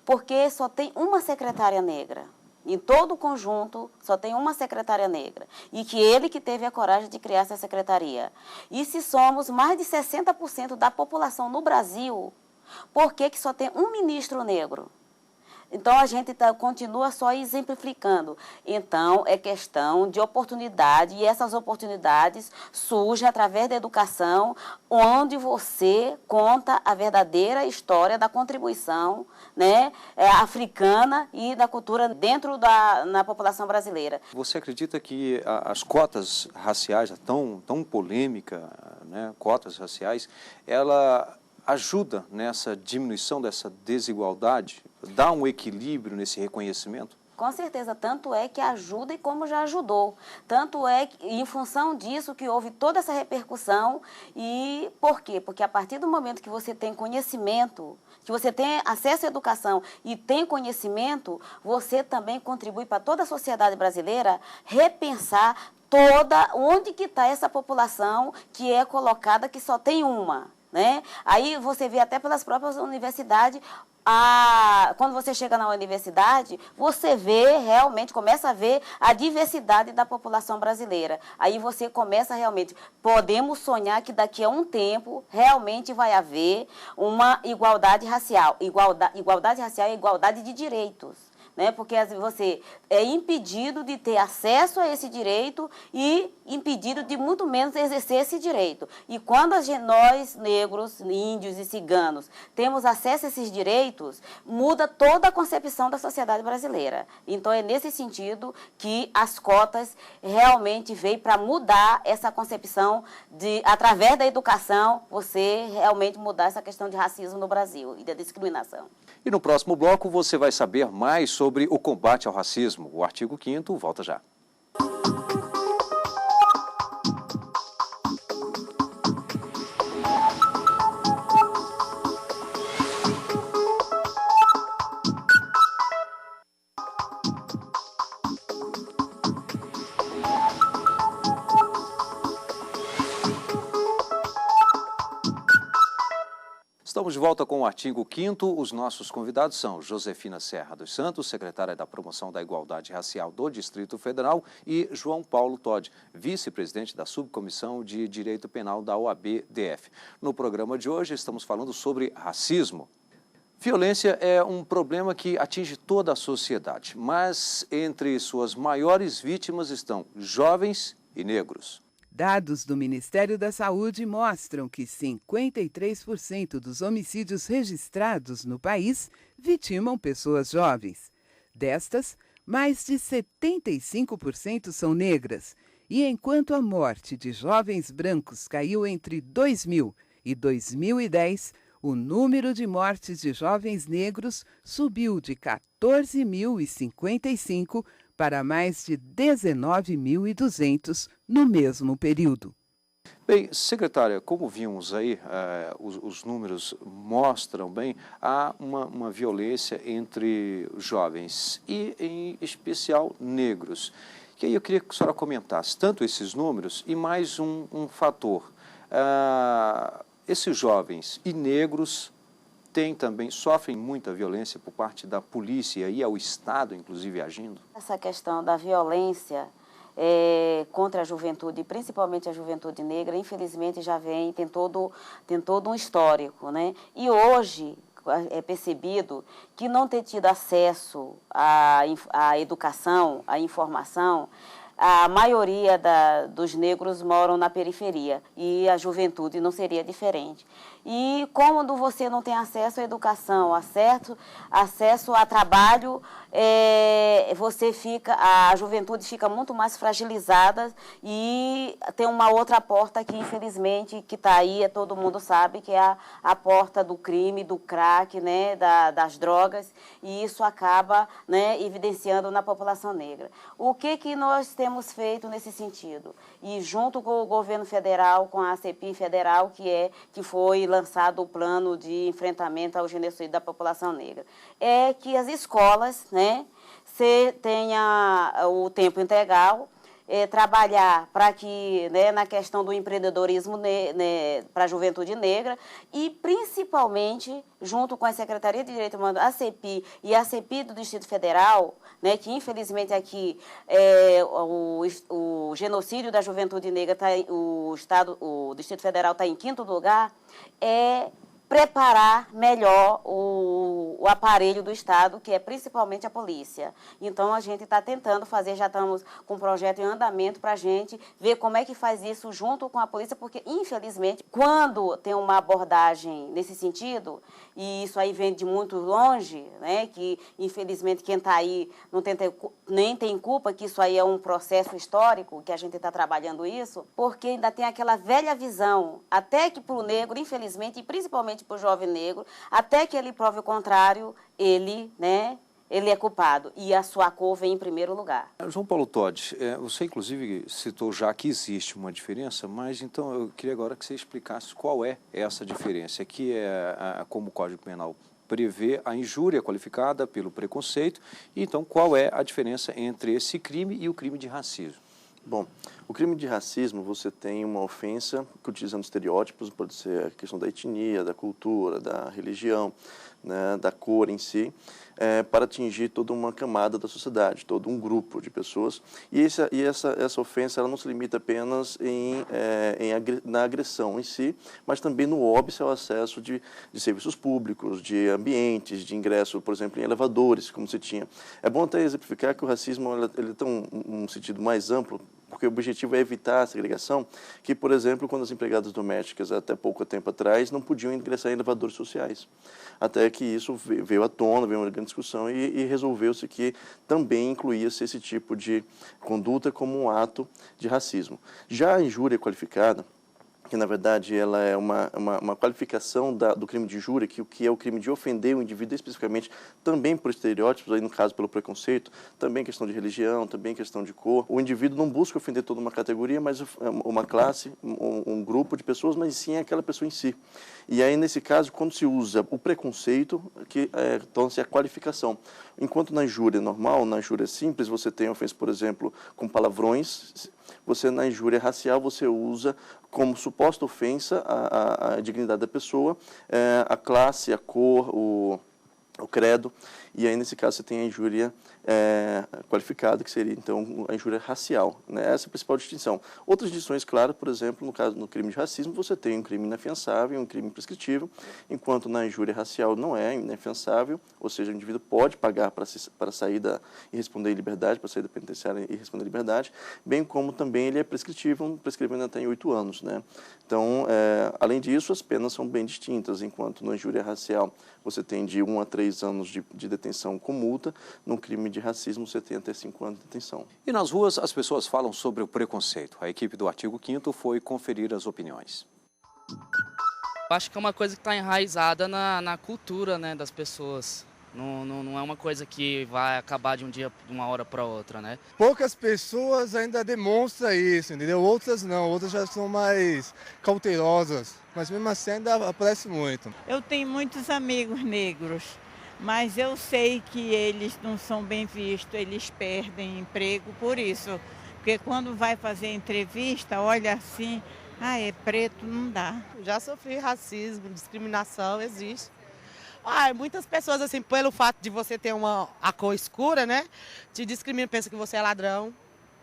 porque só tem uma secretária negra. Em todo o conjunto, só tem uma secretária negra. E que ele que teve a coragem de criar essa secretaria. E se somos mais de 60% da população no Brasil, por que só tem um ministro negro? Então, a gente continua só exemplificando. Então, é questão de oportunidade, e essas oportunidades surgem através da educação, onde você conta a verdadeira história da contribuição, né, africana e da cultura dentro na população brasileira. Você acredita que as cotas raciais, tão polêmica, né, cotas raciais, ela ajuda nessa diminuição dessa desigualdade? Dá um equilíbrio nesse reconhecimento? Com certeza, tanto é que ajuda e como já ajudou. Tanto é que, em função disso, que houve toda essa repercussão. E por quê? Porque a partir do momento que você tem conhecimento, que você tem acesso à educação e tem conhecimento, você também contribui para toda a sociedade brasileira repensar onde que está essa população que é colocada, que só tem uma, né? Aí você vê até pelas próprias universidades. Quando você chega na universidade, você começa a ver a diversidade da população brasileira. Aí você começa podemos sonhar que daqui a um tempo realmente vai haver uma igualdade racial. Igualdade racial é igualdade de direitos. Né? Porque você é impedido de ter acesso a esse direito e impedido de muito menos exercer esse direito. E quando nós, negros, índios e ciganos, temos acesso a esses direitos, muda toda a concepção da sociedade brasileira. Então é nesse sentido que as cotas realmente veio para mudar essa concepção através da educação, você realmente mudar essa questão de racismo no Brasil e da discriminação. E no próximo bloco você vai saber mais sobre o combate ao racismo. O artigo 5º volta já. Estamos de volta com o artigo 5º. Os nossos convidados são Josefina Serra dos Santos, secretária da Promoção da Igualdade Racial do Distrito Federal, e João Paulo Todd, vice-presidente da Subcomissão de Direito Penal da OAB-DF. No programa de hoje estamos falando sobre racismo. Violência é um problema que atinge toda a sociedade, mas entre suas maiores vítimas estão jovens e negros. Dados do Ministério da Saúde mostram que 53% dos homicídios registrados no país vitimam pessoas jovens. Destas, mais de 75% são negras. E enquanto a morte de jovens brancos caiu entre 2000 e 2010, o número de mortes de jovens negros subiu de 14.055 para mais de 19.200 no mesmo período. Bem, secretária, como vimos aí, os números mostram bem, há uma violência entre jovens e, em especial, negros. E aí eu queria que a senhora comentasse tanto esses números e mais um fator. Esses jovens e negros sofrem muita violência por parte da polícia, e aí é o Estado, inclusive, agindo? Essa questão da violência contra a juventude, principalmente a juventude negra, infelizmente tem todo um histórico, né? E hoje é percebido que não ter tido acesso à educação, à informação, a maioria dos negros moram na periferia e a juventude não seria diferente. E quando você não tem acesso à educação, acesso a trabalho, a juventude fica muito mais fragilizada e tem uma outra porta que, infelizmente, que está aí, todo mundo sabe, que é a porta do crime, do crack, né, das drogas, e isso acaba, né, evidenciando na população negra. O que nós temos feito nesse sentido? E junto com o governo federal, com a CPI federal, que foi lançado o plano de enfrentamento ao genocídio da população negra, é que as escolas, né, tenha o tempo integral, trabalhar para que, né, na questão do empreendedorismo para a juventude negra e, principalmente, junto com a Secretaria de Direitos Humanos, a CEPI e a CEPI do Distrito Federal, né, que, infelizmente, aqui o genocídio da juventude negra, o Distrito Federal está em 5º lugar, preparar melhor o aparelho do Estado, que é principalmente a polícia. Então, a gente está tentando fazer, já estamos com um projeto em andamento para a gente ver como é que faz isso junto com a polícia, porque, infelizmente, quando tem uma abordagem nesse sentido, e isso aí vem de muito longe, né, que, infelizmente, quem está aí nem tem culpa, que isso aí é um processo histórico, que a gente está trabalhando isso, porque ainda tem aquela velha visão, até que para o negro, infelizmente, e principalmente para o jovem negro, até que ele prove o contrário, ele é culpado e a sua cor vem em primeiro lugar. João Paulo Todi, você inclusive citou já que existe uma diferença, mas então eu queria agora que você explicasse qual é essa diferença, que como o Código Penal prevê a injúria qualificada pelo preconceito, e então qual é a diferença entre esse crime e o crime de racismo? Bom, o crime de racismo, você tem uma ofensa que, utilizando estereótipos, pode ser a questão da etnia, da cultura, da religião, né, da cor em si, para atingir toda uma camada da sociedade, todo um grupo de pessoas. E essa ofensa ela não se limita apenas na agressão em si, mas também no óbice ao acesso de serviços públicos, de ambientes, de ingresso, por exemplo, em elevadores, como se tinha. É bom até exemplificar que o racismo ele tem um sentido mais amplo, porque o objetivo é evitar a segregação, que, por exemplo, quando as empregadas domésticas, até pouco tempo atrás, não podiam ingressar em elevadores sociais. Até que isso veio à tona, veio uma grande discussão e resolveu-se que também incluía-se esse tipo de conduta como um ato de racismo. Já a injúria qualificada, que na verdade ela é uma qualificação do crime de injúria, que é o crime de ofender o indivíduo especificamente, também por estereótipos, aí no caso pelo preconceito, também questão de religião, também questão de cor. O indivíduo não busca ofender toda uma categoria, mas uma classe, um grupo de pessoas, mas sim aquela pessoa em si. E aí, nesse caso, quando se usa o preconceito, que torna-se a qualificação. Enquanto na injúria normal, na injúria simples, você tem ofensa, por exemplo, com palavrões, na injúria racial, você usa como suposta ofensa a dignidade da pessoa, a classe, a cor, o credo, e aí nesse caso você tem a injúria qualificada, que seria então a injúria racial, né? Essa é a principal distinção. Outras distinções, claro, por exemplo, no crime de racismo, você tem um crime inafiançável e um crime prescritível, enquanto na injúria racial não é inafiançável, ou seja, o indivíduo pode pagar para sair e responder em liberdade, para sair da penitenciária e responder em liberdade, bem como também ele é prescritível, prescrevendo até em 8 anos, né? Então, além disso, as penas são bem distintas, enquanto na injúria racial você tem de 1 a 3 anos de detenção com multa, no crime de racismo você tem até 5 anos de detenção. E nas ruas as pessoas falam sobre o preconceito. A equipe do Artigo 5º foi conferir as opiniões. Acho que é uma coisa que está enraizada na cultura, né, das pessoas. Não é uma coisa que vai acabar de uma hora para outra, né? Poucas pessoas ainda demonstram isso, entendeu? Outras não, outras já são mais cautelosas, mas mesmo assim ainda aparece muito. Eu tenho muitos amigos negros, mas eu sei que eles não são bem vistos, eles perdem emprego por isso. Porque quando vai fazer entrevista, olha assim, é preto, não dá. Já sofri racismo, discriminação, existe. Muitas pessoas, assim, pelo fato de você ter a cor escura, né, te discriminam, pensa que você é ladrão,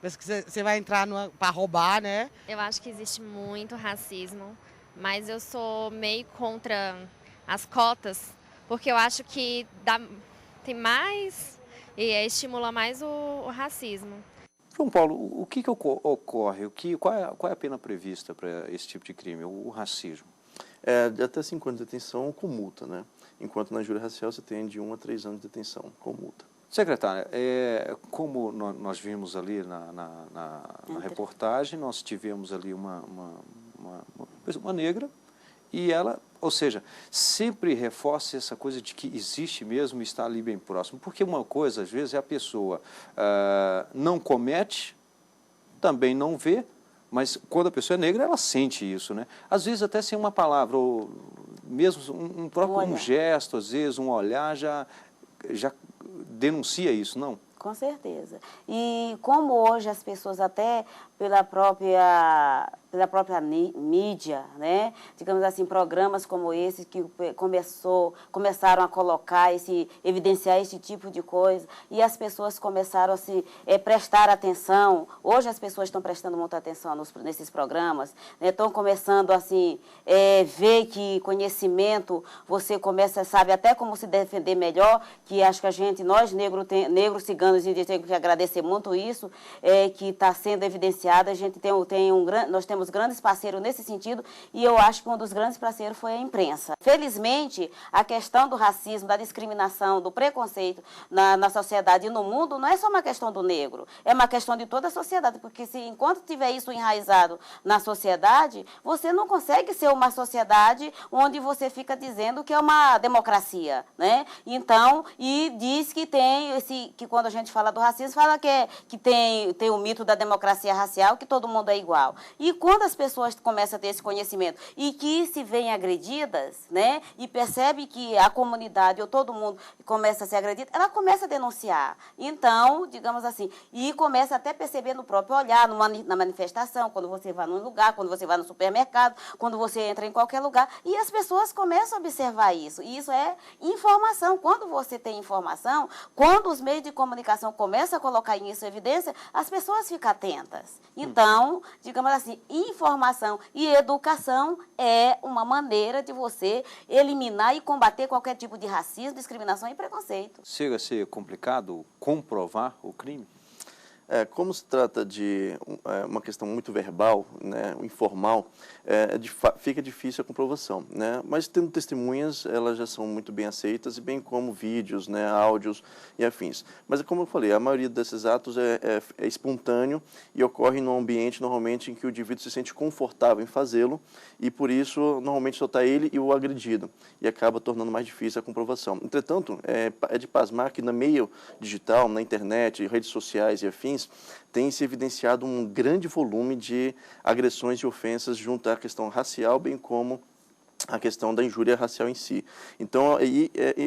pensa que você vai entrar para roubar, né? Eu acho que existe muito racismo, mas eu sou meio contra as cotas, porque eu acho que tem mais e estimula mais o racismo. João Paulo, o que ocorre? Qual é a pena prevista para esse tipo de crime, o racismo? De até 5 anos de detenção com multa, né? Enquanto na injúria racial você tem de 1 a 3 anos de detenção com multa. Secretária, como nós vimos ali na reportagem, nós tivemos ali uma negra e ela, ou seja, sempre reforça essa coisa de que existe mesmo e está ali bem próximo. Porque uma coisa, às vezes, é a pessoa não comete, também não vê, mas quando a pessoa é negra, ela sente isso, né? Às vezes até sem uma palavra, ou mesmo um próprio gesto, às vezes um olhar já denuncia isso, não? Com certeza. E como hoje as pessoas até pela própria mídia, né? Digamos assim, programas como esse que começaram a colocar, evidenciar esse tipo de coisa, e as pessoas começaram a prestar atenção. Hoje as pessoas estão prestando muita atenção nesses programas, né? Estão começando ver que conhecimento, você começa, sabe até como se defender melhor, que acho que nós negros ciganos, a gente tem que agradecer muito isso, que está sendo evidenciado. A gente nós temos grandes parceiros nesse sentido, e eu acho que um dos grandes parceiros foi a imprensa. Felizmente, a questão do racismo, da discriminação, do preconceito na sociedade e no mundo não é só uma questão do negro, é uma questão de toda a sociedade, porque enquanto tiver isso enraizado na sociedade, você não consegue ser uma sociedade onde você fica dizendo que é uma democracia, né? Então, e diz que que quando a gente fala do racismo, fala que tem o mito da democracia racial, que todo mundo é igual. E quando as pessoas começam a ter esse conhecimento e que se veem agredidas, né, e percebe que a comunidade ou todo mundo começa a ser agredido, ela começa a denunciar. Então, digamos assim, e começa até a perceber no próprio olhar, na manifestação, quando você vai num lugar, quando você vai no supermercado, quando você entra em qualquer lugar, e as pessoas começam a observar isso. E isso é informação. Quando você tem informação, quando os meios de comunicação começam a colocar isso em evidência, as pessoas ficam atentas. Então, digamos assim, informação e educação é uma maneira de você eliminar e combater qualquer tipo de racismo, discriminação e preconceito. Chega a ser complicado comprovar o crime? Como se trata de uma questão muito verbal, né, informal, fica difícil a comprovação, né? Mas tendo testemunhas, elas já são muito bem aceitas, bem como vídeos, né, áudios e afins. Mas, como eu falei, a maioria desses atos é espontâneo e ocorre num ambiente, normalmente, em que o indivíduo se sente confortável em fazê-lo e, por isso, normalmente só está ele e o agredido, e acaba tornando mais difícil a comprovação. Entretanto, é de pasmar que no meio digital, na internet, redes sociais e afins, tem se evidenciado um grande volume de agressões e ofensas junto à questão racial, bem como a questão da injúria racial em si. Então,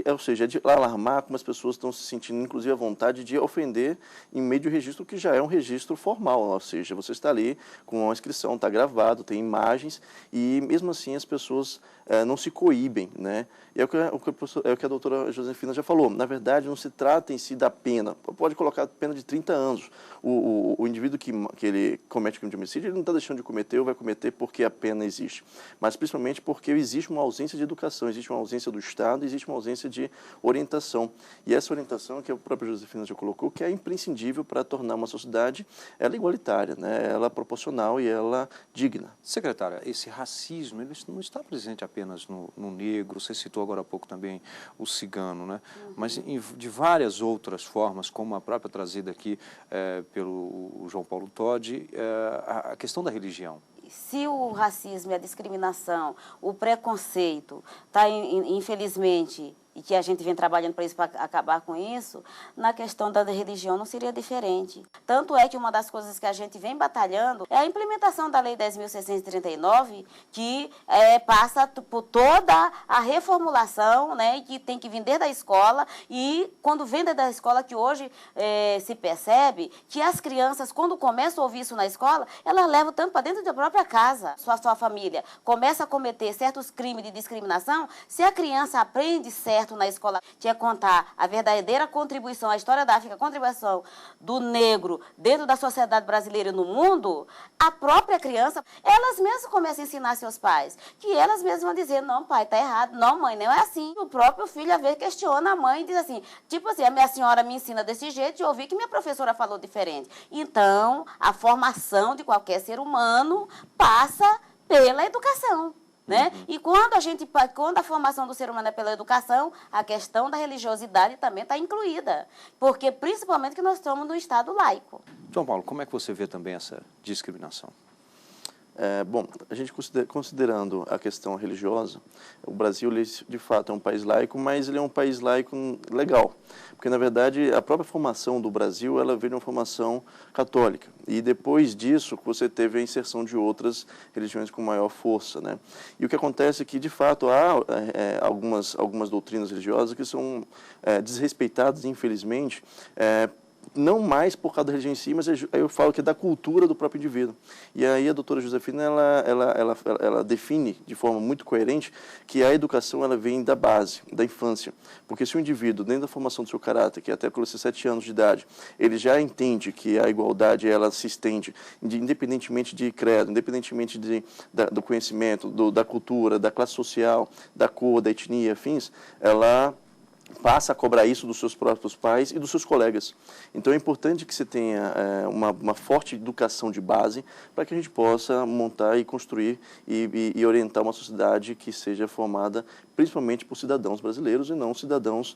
ou seja, é de alarmar como as pessoas estão se sentindo, inclusive, à vontade de ofender em meio de um registro que já é um registro formal, ou seja, você está ali com uma inscrição, está gravado, tem imagens, e mesmo assim as pessoas não se coíbem, né? E é o que a doutora Josefina já falou. Na verdade, não se trata em si da pena. Pode colocar pena de 30 anos. O indivíduo que ele comete crime de homicídio, ele não está deixando de cometer ou vai cometer porque a pena existe. Mas principalmente porque existe uma ausência de educação, existe uma ausência do Estado, existe uma ausência de orientação. E essa orientação, que a própria Josefina já colocou, que é imprescindível para tornar uma sociedade ela igualitária, né? Ela proporcional e ela digna. Secretária, esse racismo ele não está presente apenas no negro, você citou agora há pouco também o cigano, né? Mas de várias outras formas, como a própria trazida aqui pelo João Paulo Todi, a questão da religião. Se o racismo e a discriminação, o preconceito, está, infelizmente, e que a gente vem trabalhando para isso, para acabar com isso, na questão da religião não seria diferente. Tanto é que uma das coisas que a gente vem batalhando é a implementação da Lei 10.639, que passa por toda a reformulação, né, que tem que vir desde a escola, e quando vem desde a escola, que hoje se percebe que as crianças, quando começam a ouvir isso na escola, elas levam tanto para dentro da própria casa. Sua família começa a cometer certos crimes de discriminação, se a criança aprende certo aberto na escola, tinha que contar a verdadeira contribuição, a história da África, a contribuição do negro dentro da sociedade brasileira e no mundo, a própria criança, elas mesmas começam a ensinar seus pais, que elas mesmas vão dizer, não, pai, tá errado, não, mãe, não é assim. O próprio filho, às vezes, questiona a mãe e diz assim, tipo assim, a minha senhora me ensina desse jeito e eu ouvi que minha professora falou diferente. Então, a formação de qualquer ser humano passa pela educação. Né? E quando a formação do ser humano é pela educação, a questão da religiosidade também está incluída, porque principalmente que nós estamos no Estado laico. João Paulo, como é que você vê também essa discriminação? Bom, a gente considerando a questão religiosa, o Brasil, ele, de fato, é um país laico, mas ele é um país laico legal, porque, na verdade, a própria formação do Brasil, ela veio de uma formação católica, e depois disso, você teve a inserção de outras religiões com maior força, né? E o que acontece é que, de fato, há algumas doutrinas religiosas que são desrespeitadas, infelizmente, não mais por causa da religião em si, mas eu falo que é da cultura do próprio indivíduo. E aí a doutora Josefina, ela define de forma muito coerente que a educação, ela vem da base, da infância. Porque se o indivíduo, dentro da formação do seu caráter, que até pelos 7 anos de idade, ele já entende que a igualdade, ela se estende, independentemente de credo, independentemente do conhecimento, da cultura, da classe social, da cor, da etnia, afins, ela passa a cobrar isso dos seus próprios pais e dos seus colegas. Então é importante que você tenha uma forte educação de base para que a gente possa montar e construir e orientar uma sociedade que seja formada principalmente por cidadãos brasileiros e não cidadãos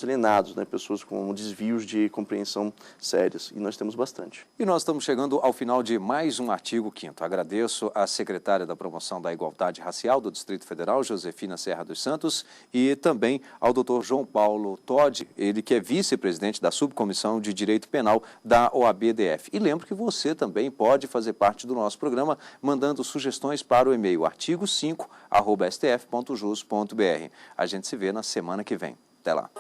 alienados, né? Pessoas com desvios de compreensão sérias. E nós temos bastante. E nós estamos chegando ao final de mais um Artigo 5º. Agradeço à secretária da Promoção da Igualdade Racial do Distrito Federal, Josefina Serra dos Santos, e também ao Dr. João Paulo Todi, ele que é vice-presidente da Subcomissão de Direito Penal da OAB-DF. E lembro que você também pode fazer parte do nosso programa mandando sugestões para o e-mail artigo5@stf.jus.br. A gente se vê na semana que vem. Até lá.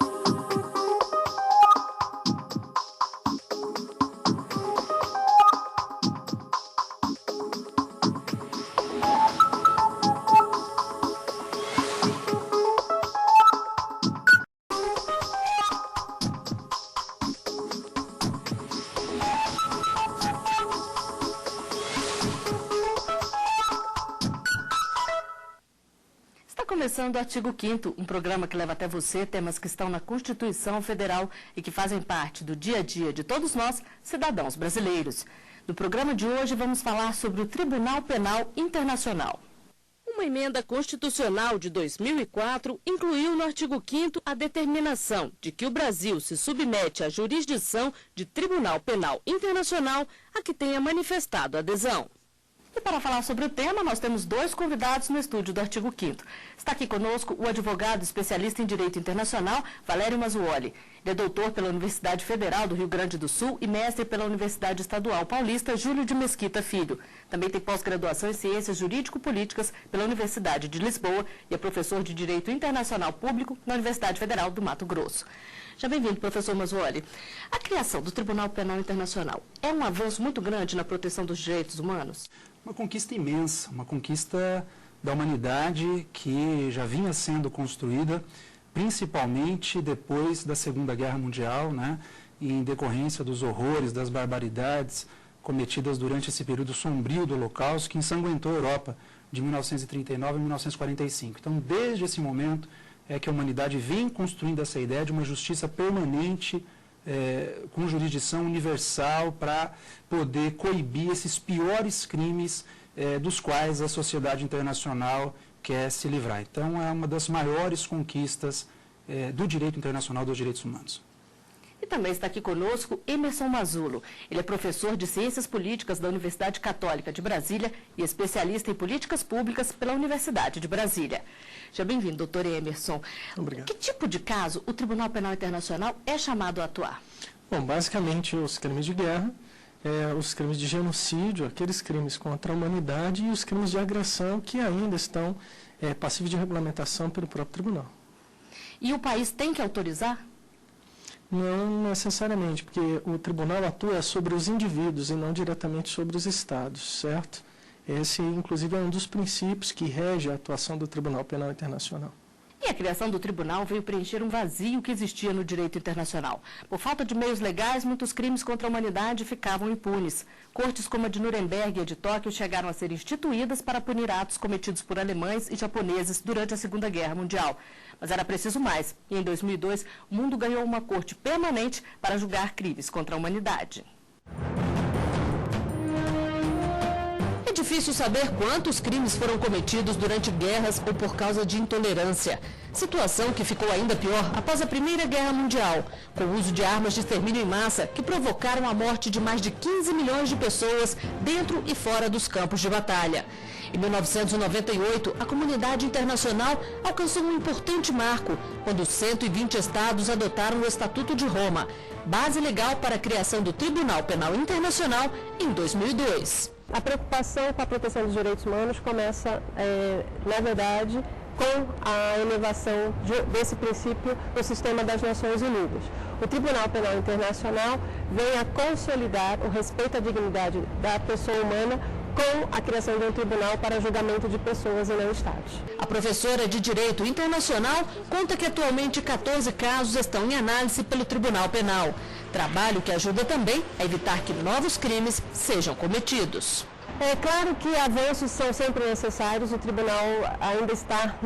Começando o Artigo 5º, um programa que leva até você temas que estão na Constituição Federal e que fazem parte do dia a dia de todos nós, cidadãos brasileiros. No programa de hoje vamos falar sobre o Tribunal Penal Internacional. Uma emenda constitucional de 2004 incluiu no artigo 5º a determinação de que o Brasil se submete à jurisdição de Tribunal Penal Internacional a que tenha manifestado adesão. E para falar sobre o tema, nós temos 2 convidados no estúdio do Artigo 5º. Está aqui conosco o advogado especialista em Direito Internacional, Valério Mazzuoli. Ele é doutor pela Universidade Federal do Rio Grande do Sul e mestre pela Universidade Estadual Paulista Júlio de Mesquita Filho. Também tem pós-graduação em Ciências Jurídico-Políticas pela Universidade de Lisboa e é professor de Direito Internacional Público na Universidade Federal do Mato Grosso. Já bem-vindo, professor Mazzuoli. A criação do Tribunal Penal Internacional é um avanço muito grande na proteção dos direitos humanos? Uma conquista imensa, uma conquista da humanidade que já vinha sendo construída, principalmente depois da Segunda Guerra Mundial, né, em decorrência dos horrores, das barbaridades cometidas durante esse período sombrio do Holocausto, que ensanguentou a Europa de 1939 a 1945. Então, desde esse momento é que a humanidade vem construindo essa ideia de uma justiça permanente, com jurisdição universal para poder coibir esses piores crimes dos quais a sociedade internacional quer se livrar. Então, é uma das maiores conquistas do direito internacional dos direitos humanos. E também está aqui conosco Emerson Mazzulo. Ele é professor de Ciências Políticas da Universidade Católica de Brasília e especialista em Políticas Públicas pela Universidade de Brasília. Seja bem-vindo, doutor Emerson. Obrigado. Que tipo de caso o Tribunal Penal Internacional é chamado a atuar? Bom, basicamente os crimes de guerra, os crimes de genocídio, aqueles crimes contra a humanidade e os crimes de agressão que ainda estão passíveis de regulamentação pelo próprio tribunal. E o país tem que autorizar? Não necessariamente, porque o tribunal atua sobre os indivíduos e não diretamente sobre os estados, certo? Esse, inclusive, é um dos princípios que rege a atuação do Tribunal Penal Internacional. E a criação do tribunal veio preencher um vazio que existia no direito internacional. Por falta de meios legais, muitos crimes contra a humanidade ficavam impunes. Cortes como a de Nuremberg e a de Tóquio chegaram a ser instituídas para punir atos cometidos por alemães e japoneses durante a Segunda Guerra Mundial. Mas era preciso mais. E em 2002, o mundo ganhou uma corte permanente para julgar crimes contra a humanidade. É difícil saber quantos crimes foram cometidos durante guerras ou por causa de intolerância. Situação que ficou ainda pior após a Primeira Guerra Mundial, com o uso de armas de extermínio em massa que provocaram a morte de mais de 15 milhões de pessoas dentro e fora dos campos de batalha. Em 1998, a comunidade internacional alcançou um importante marco, quando 120 estados adotaram o Estatuto de Roma, base legal para a criação do Tribunal Penal Internacional em 2002. A preocupação com a proteção dos direitos humanos começa, na verdade, com a elevação desse princípio no sistema das Nações Unidas. O Tribunal Penal Internacional vem a consolidar o respeito à dignidade da pessoa humana com a criação de um tribunal para julgamento de pessoas e não estados. A professora de Direito Internacional conta que atualmente 14 casos estão em análise pelo Tribunal Penal. Trabalho que ajuda também a evitar que novos crimes sejam cometidos. É claro que avanços são sempre necessários, o tribunal ainda está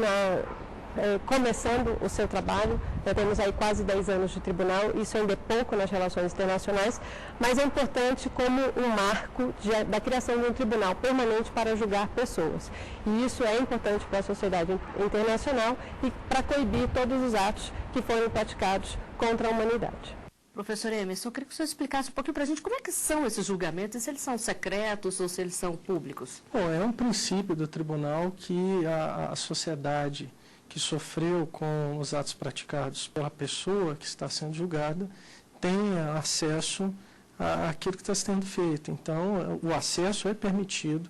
começando o seu trabalho, já temos aí quase 10 anos de tribunal, isso ainda é pouco nas relações internacionais, mas é importante como um marco da criação de um tribunal permanente para julgar pessoas. E isso é importante para a sociedade internacional e para coibir todos os atos que foram praticados contra a humanidade. Professor Emerson, eu queria que o senhor explicasse um pouquinho para a gente como é que são esses julgamentos, se eles são secretos ou se eles são públicos. Bom, é um princípio do tribunal que a sociedade que sofreu com os atos praticados pela pessoa que está sendo julgada tenha acesso àquilo que está sendo feito. Então, o acesso é permitido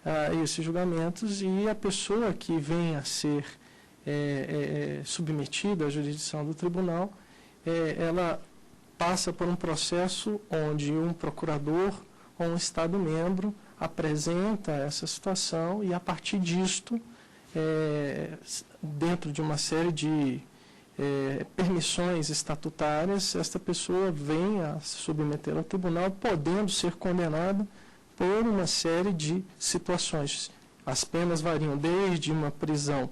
a esses julgamentos e a pessoa que venha a ser submetida à jurisdição do tribunal, ela passa por um processo onde um procurador ou um Estado-membro apresenta essa situação e, a partir disto, dentro de uma série de permissões estatutárias, esta pessoa vem a se submeter ao tribunal, podendo ser condenada por uma série de situações. As penas variam desde uma prisão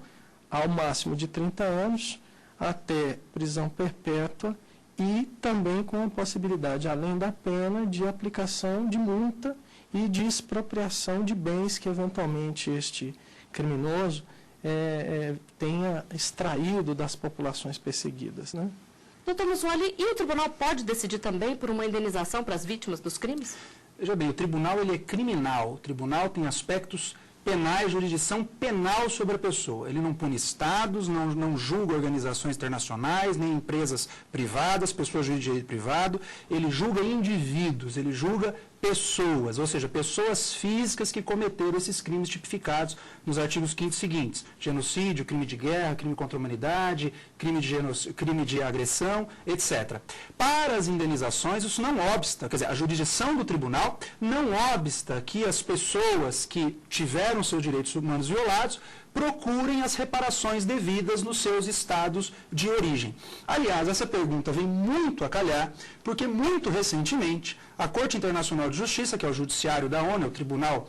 ao máximo de 30 anos até prisão perpétua e também com a possibilidade, além da pena, de aplicação de multa e de expropriação de bens que eventualmente este criminoso tenha extraído das populações perseguidas, né? Doutor Mussolini, e o tribunal pode decidir também por uma indenização para as vítimas dos crimes? Veja bem, o tribunal ele é criminal, o tribunal tem aspectos penais, jurisdição penal sobre a pessoa. Ele não pune estados, não julga organizações internacionais, nem empresas privadas, pessoas de direito privado, ele julga indivíduos, ele julga pessoas, ou seja, pessoas físicas que cometeram esses crimes tipificados nos artigos 5º seguintes: genocídio, crime de guerra, crime contra a humanidade, crime de agressão, etc. Para as indenizações, isso não obsta, quer dizer, a jurisdição do tribunal não obsta que as pessoas que tiveram seus direitos humanos violados procurem as reparações devidas nos seus estados de origem. Aliás, essa pergunta vem muito a calhar, porque muito recentemente a Corte Internacional de Justiça, que é o judiciário da ONU, o Tribunal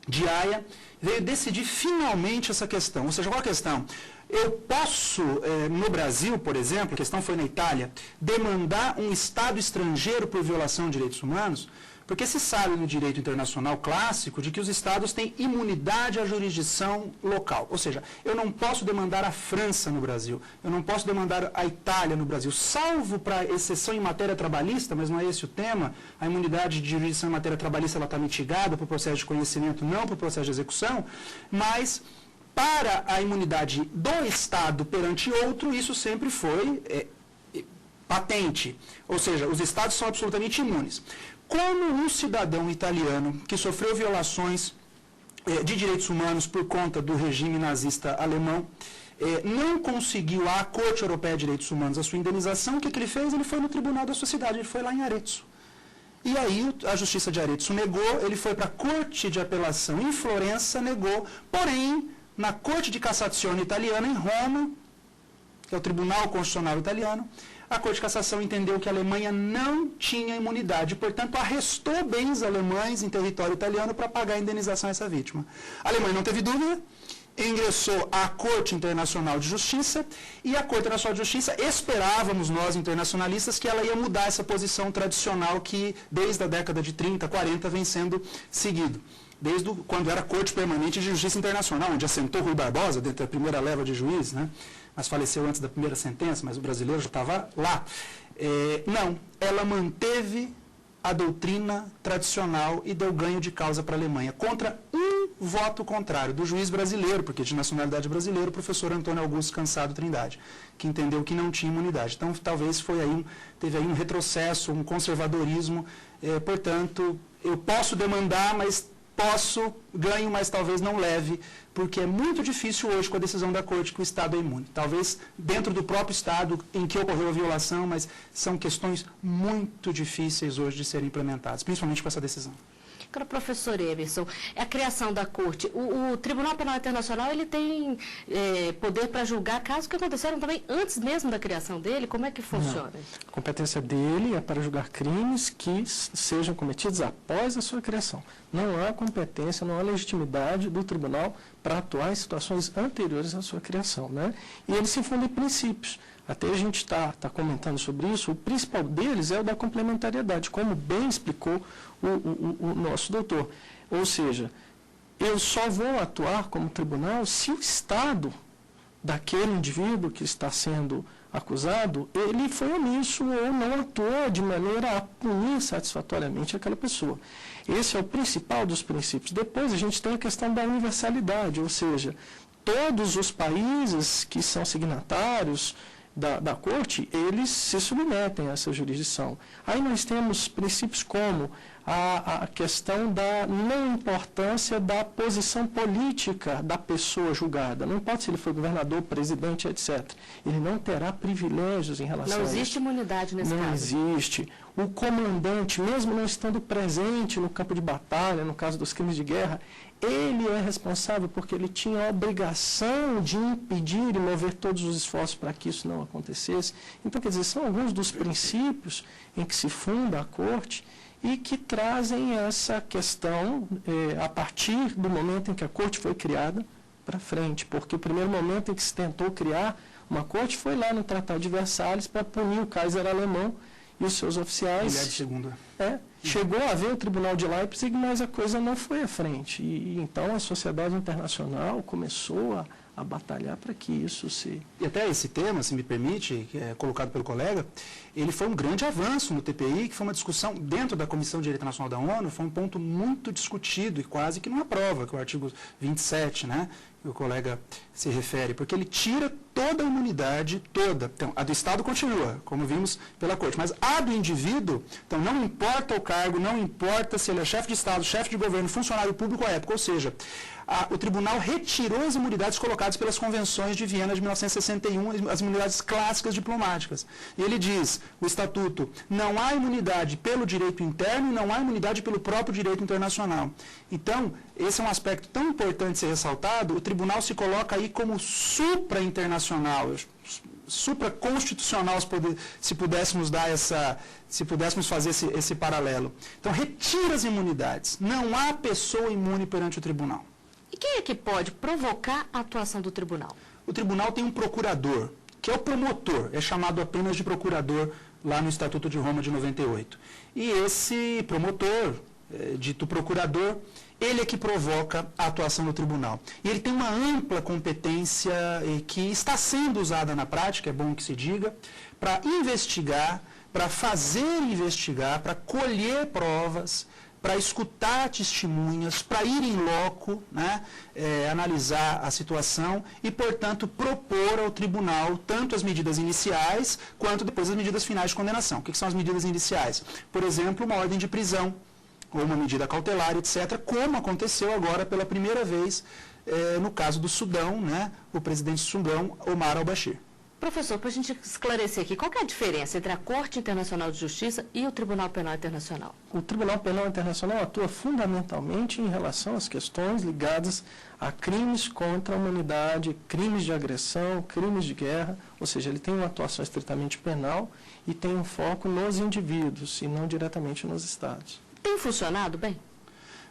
de Haia, veio decidir finalmente essa questão. Ou seja, qual a questão? Eu posso, no Brasil, por exemplo, a questão foi na Itália, demandar um Estado estrangeiro por violação de direitos humanos? Porque se sabe no direito internacional clássico de que os Estados têm imunidade à jurisdição local. Ou seja, eu não posso demandar a França no Brasil, eu não posso demandar a Itália no Brasil, salvo para exceção em matéria trabalhista, mas não é esse o tema. A imunidade de jurisdição em matéria trabalhista está mitigada por processo de conhecimento, não por processo de execução, mas para a imunidade do Estado perante outro, isso sempre foi patente. Ou seja, os Estados são absolutamente imunes. Como um cidadão italiano que sofreu violações de direitos humanos por conta do regime nazista alemão não conseguiu à Corte Europeia de Direitos Humanos a sua indenização, o que ele fez? Ele foi no Tribunal da sua cidade, ele foi lá em Arezzo. E aí a Justiça de Arezzo negou, ele foi para a Corte de Apelação em Florença, negou, porém, na Corte de Cassazione italiana, em Roma, que é o Tribunal Constitucional Italiano. A Corte de Cassação entendeu que a Alemanha não tinha imunidade, portanto, arrestou bens alemães em território italiano para pagar a indenização a essa vítima. A Alemanha não teve dúvida, ingressou à Corte Internacional de Justiça, e a Corte Internacional de Justiça, esperávamos nós internacionalistas que ela ia mudar essa posição tradicional que desde a década de 30, 40 vem sendo seguido. Desde quando era Corte Permanente de Justiça Internacional, onde assentou Rui Barbosa, dentro da primeira leva de juízes, né? Mas faleceu antes da primeira sentença, mas o brasileiro já estava lá. Não, ela manteve a doutrina tradicional e deu ganho de causa para a Alemanha, contra um voto contrário do juiz brasileiro, porque de nacionalidade brasileira, o professor Antônio Augusto Cansado Trindade, que entendeu que não tinha imunidade. Então, talvez teve aí um retrocesso, um conservadorismo, portanto, eu posso demandar, mas ganho, mas talvez não leve, porque é muito difícil hoje, com a decisão da Corte, que o Estado é imune. Talvez dentro do próprio Estado em que ocorreu a violação, mas são questões muito difíceis hoje de serem implementadas, principalmente com essa decisão. Agora, professor Emerson, a criação da Corte, o Tribunal Penal Internacional, ele tem poder para julgar casos que aconteceram também antes mesmo da criação dele? Como é que funciona? Não. A competência dele é para julgar crimes que sejam cometidos após a sua criação. Não há competência, não há legitimidade do tribunal para atuar em situações anteriores à sua criação, né? E ele se funda em princípios. Até a gente está comentando sobre isso, o principal deles é o da complementariedade, como bem explicou o nosso doutor. Ou seja, eu só vou atuar como tribunal se o Estado daquele indivíduo que está sendo acusado, ele foi omisso ou não atuou de maneira a punir satisfatoriamente aquela pessoa. Esse é o principal dos princípios. Depois a gente tem a questão da universalidade, ou seja, todos os países que são signatários da Corte, eles se submetem a essa jurisdição. Aí nós temos princípios como a questão da não importância da posição política da pessoa julgada. Não importa se ele foi governador, presidente, etc. Ele não terá privilégios em relação a isso. Não existe imunidade nesse caso. Não existe. O comandante, mesmo não estando presente no campo de batalha, no caso dos crimes de guerra, ele é responsável porque ele tinha a obrigação de impedir e mover todos os esforços para que isso não acontecesse. Então, quer dizer, são alguns dos princípios em que se funda a Corte e que trazem essa questão a partir do momento em que a Corte foi criada para frente, porque o primeiro momento em que se tentou criar uma Corte foi lá no Tratado de Versalhes para punir o Kaiser alemão e os seus oficiais. Chegou a haver o Tribunal de Leipzig, mas a coisa não foi à frente. E então a sociedade internacional começou a batalhar para que isso se... E até esse tema, se me permite, que é colocado pelo colega, ele foi um grande avanço no TPI, que foi uma discussão dentro da Comissão de Direito Nacional da ONU, foi um ponto muito discutido e quase que não aprova, que é o artigo 27, né, que o colega se refere, porque ele tira toda a imunidade, toda. Então, a do Estado continua, como vimos pela Corte, mas a do indivíduo, então não importa o cargo, não importa se ele é chefe de Estado, chefe de governo, funcionário público à época, ou seja, o tribunal retirou as imunidades colocadas pelas convenções de Viena de 1961, as imunidades clássicas diplomáticas. E ele diz, o Estatuto, não há imunidade pelo direito interno e não há imunidade pelo próprio direito internacional. Então, esse é um aspecto tão importante ser ressaltado, o tribunal se coloca aí como supra-internacional, supra-constitucional, se pudéssemos fazer esse paralelo. Então, retira as imunidades. Não há pessoa imune perante o tribunal. E quem é que pode provocar a atuação do tribunal? O tribunal tem um procurador, que é o promotor, é chamado apenas de procurador lá no Estatuto de Roma de 98. E esse promotor, dito procurador, ele é que provoca a atuação do tribunal. E ele tem uma ampla competência que está sendo usada na prática, é bom que se diga, para investigar, para fazer investigar, para colher provas, para escutar testemunhas, para ir em loco, né, analisar a situação e, portanto, propor ao tribunal tanto as medidas iniciais quanto depois as medidas finais de condenação. O que são as medidas iniciais? Por exemplo, uma ordem de prisão, ou uma medida cautelar, etc., como aconteceu agora pela primeira vez no caso do Sudão, né, o presidente do Sudão, Omar al-Bashir. Professor, para a gente esclarecer aqui, qual que é a diferença entre a Corte Internacional de Justiça e o Tribunal Penal Internacional? O Tribunal Penal Internacional atua fundamentalmente em relação às questões ligadas a crimes contra a humanidade, crimes de agressão, crimes de guerra, ou seja, ele tem uma atuação estritamente penal e tem um foco nos indivíduos e não diretamente nos estados. Tem funcionado bem?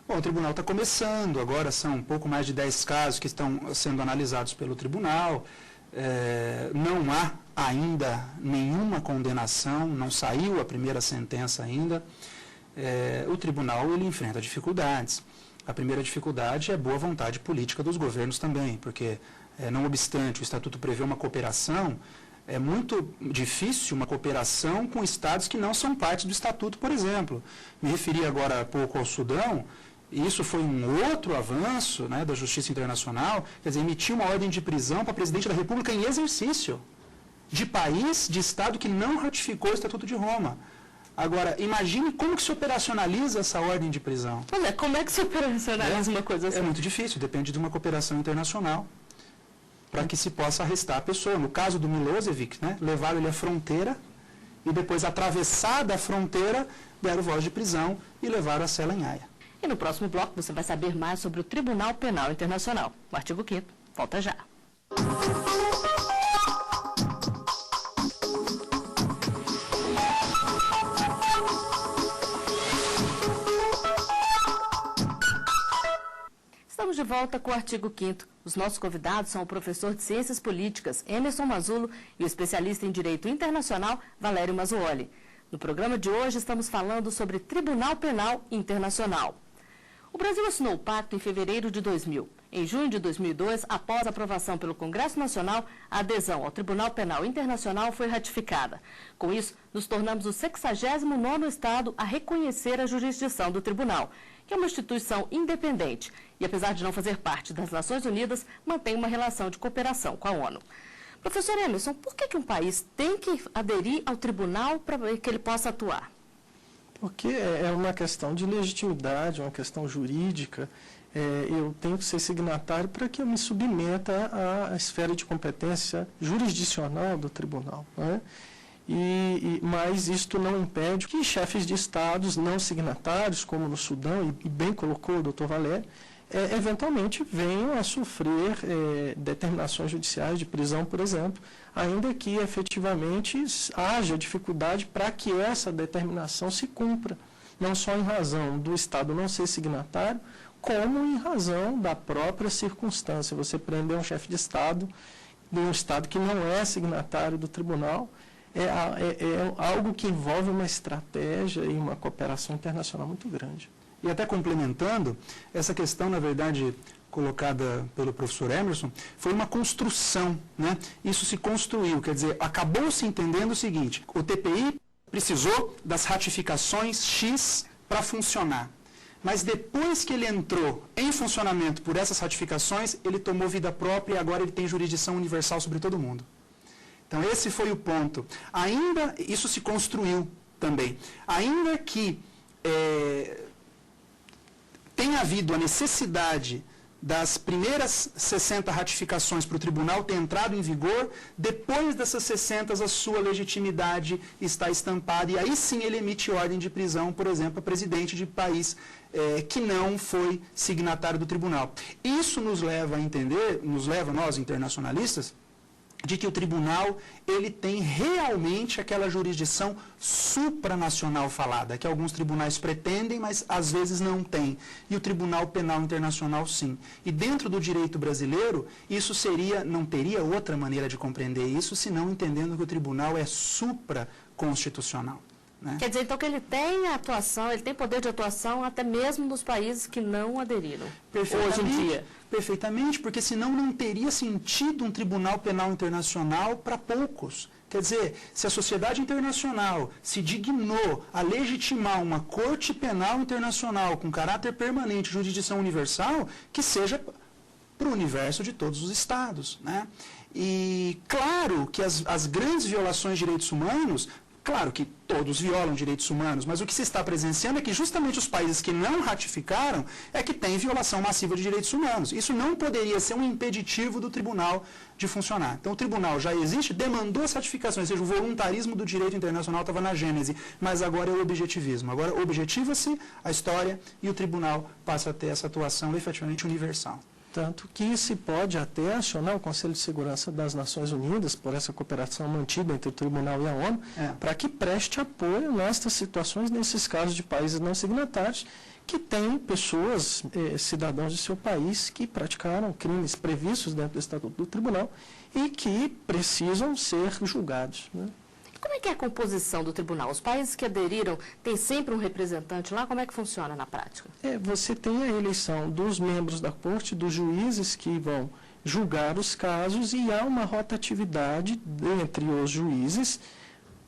Bom, o tribunal está começando, agora são um pouco mais de 10 casos que estão sendo analisados pelo tribunal. Não há ainda nenhuma condenação, não saiu a primeira sentença ainda. O tribunal ele enfrenta dificuldades. A primeira dificuldade é a boa vontade política dos governos também, porque, não obstante o Estatuto prevê uma cooperação, é muito difícil uma cooperação com estados que não são parte do Estatuto, por exemplo. Me referi agora há pouco ao Sudão, e isso foi um outro avanço, né, da Justiça Internacional, quer dizer, emitiu uma ordem de prisão para o presidente da República em exercício, de país, de estado que não ratificou o Estatuto de Roma. Agora, imagine como que se operacionaliza essa ordem de prisão. Como é que se operacionaliza uma coisa assim? É muito difícil, depende de uma cooperação internacional para que se possa arrestar a pessoa. No caso do Milosevic, né, levaram ele à fronteira e depois, atravessada a fronteira, deram voz de prisão e levaram a cela em Haia. E no próximo bloco você vai saber mais sobre o Tribunal Penal Internacional. O artigo 5º volta já. Estamos de volta com o artigo 5º. Os nossos convidados são o professor de Ciências Políticas, Emerson Mazzullo, e o especialista em Direito Internacional, Valério Mazzuoli. No programa de hoje estamos falando sobre Tribunal Penal Internacional. O Brasil assinou o pacto em fevereiro de 2000. Em junho de 2002, após a aprovação pelo Congresso Nacional, a adesão ao Tribunal Penal Internacional foi ratificada. Com isso, nos tornamos o 69º Estado a reconhecer a jurisdição do Tribunal, que é uma instituição independente e, apesar de não fazer parte das Nações Unidas, mantém uma relação de cooperação com a ONU. Professor Emerson, por que um país tem que aderir ao tribunal para que ele possa atuar? Porque é uma questão de legitimidade, uma questão jurídica. Eu tenho que ser signatário para que eu me submeta à esfera de competência jurisdicional do tribunal, né? Mas isto não impede que chefes de estados não signatários, como no Sudão, e bem colocou o doutor Valério, eventualmente venham a sofrer determinações judiciais de prisão, por exemplo, ainda que efetivamente haja dificuldade para que essa determinação se cumpra, não só em razão do Estado não ser signatário, como em razão da própria circunstância. Você prender um chefe de Estado de um Estado que não é signatário do tribunal é algo que envolve uma estratégia e uma cooperação internacional muito grande. E até complementando, essa questão, na verdade, colocada pelo professor Emerson, foi uma construção, né? Isso se construiu, quer dizer, acabou se entendendo o seguinte: o TPI precisou das ratificações X para funcionar. Mas depois que ele entrou em funcionamento por essas ratificações, ele tomou vida própria e agora ele tem jurisdição universal sobre todo mundo. Então esse foi o ponto. Ainda, isso se construiu também. Ainda que tenha havido a necessidade das primeiras 60 ratificações para o tribunal ter entrado em vigor, depois dessas 60 a sua legitimidade está estampada e aí sim ele emite ordem de prisão, por exemplo, a presidente de país que não foi signatário do tribunal. Isso nos leva a entender, nos leva, nós internacionalistas, de que o tribunal ele tem realmente aquela jurisdição supranacional falada, que alguns tribunais pretendem, mas às vezes não têm. E o Tribunal Penal Internacional sim. E dentro do direito brasileiro, isso não teria outra maneira de compreender isso, senão entendendo que o tribunal é supraconstitucional. Né? Quer dizer, então, que ele tem atuação, ele tem poder de atuação até mesmo nos países que não aderiram hoje em dia. Perfeitamente, porque senão não teria sentido um Tribunal Penal Internacional para poucos. Quer dizer, se a sociedade internacional se dignou a legitimar uma Corte Penal Internacional com caráter permanente, jurisdição universal, que seja para o universo de todos os estados, né? E claro que as grandes violações de direitos humanos Claro que todos violam direitos humanos, mas o que se está presenciando é que justamente os países que não ratificaram é que tem violação massiva de direitos humanos. Isso não poderia ser um impeditivo do tribunal de funcionar. Então o tribunal já existe, demandou as ratificações, ou seja, o voluntarismo do direito internacional estava na gênese, mas agora é o objetivismo. Agora objetiva-se a história e o tribunal passa a ter essa atuação efetivamente universal. Tanto que se pode até acionar o Conselho de Segurança das Nações Unidas, por essa cooperação mantida entre o Tribunal e a ONU, para que preste apoio nestas situações, nesses casos de países não signatários, que têm pessoas, cidadãos de seu país, que praticaram crimes previstos dentro do Estatuto do Tribunal e que precisam ser julgados, né? Como é que é a composição do tribunal? Os países que aderiram têm sempre um representante lá? Como é que funciona na prática? Você tem a eleição dos membros da corte, dos juízes que vão julgar os casos e há uma rotatividade entre os juízes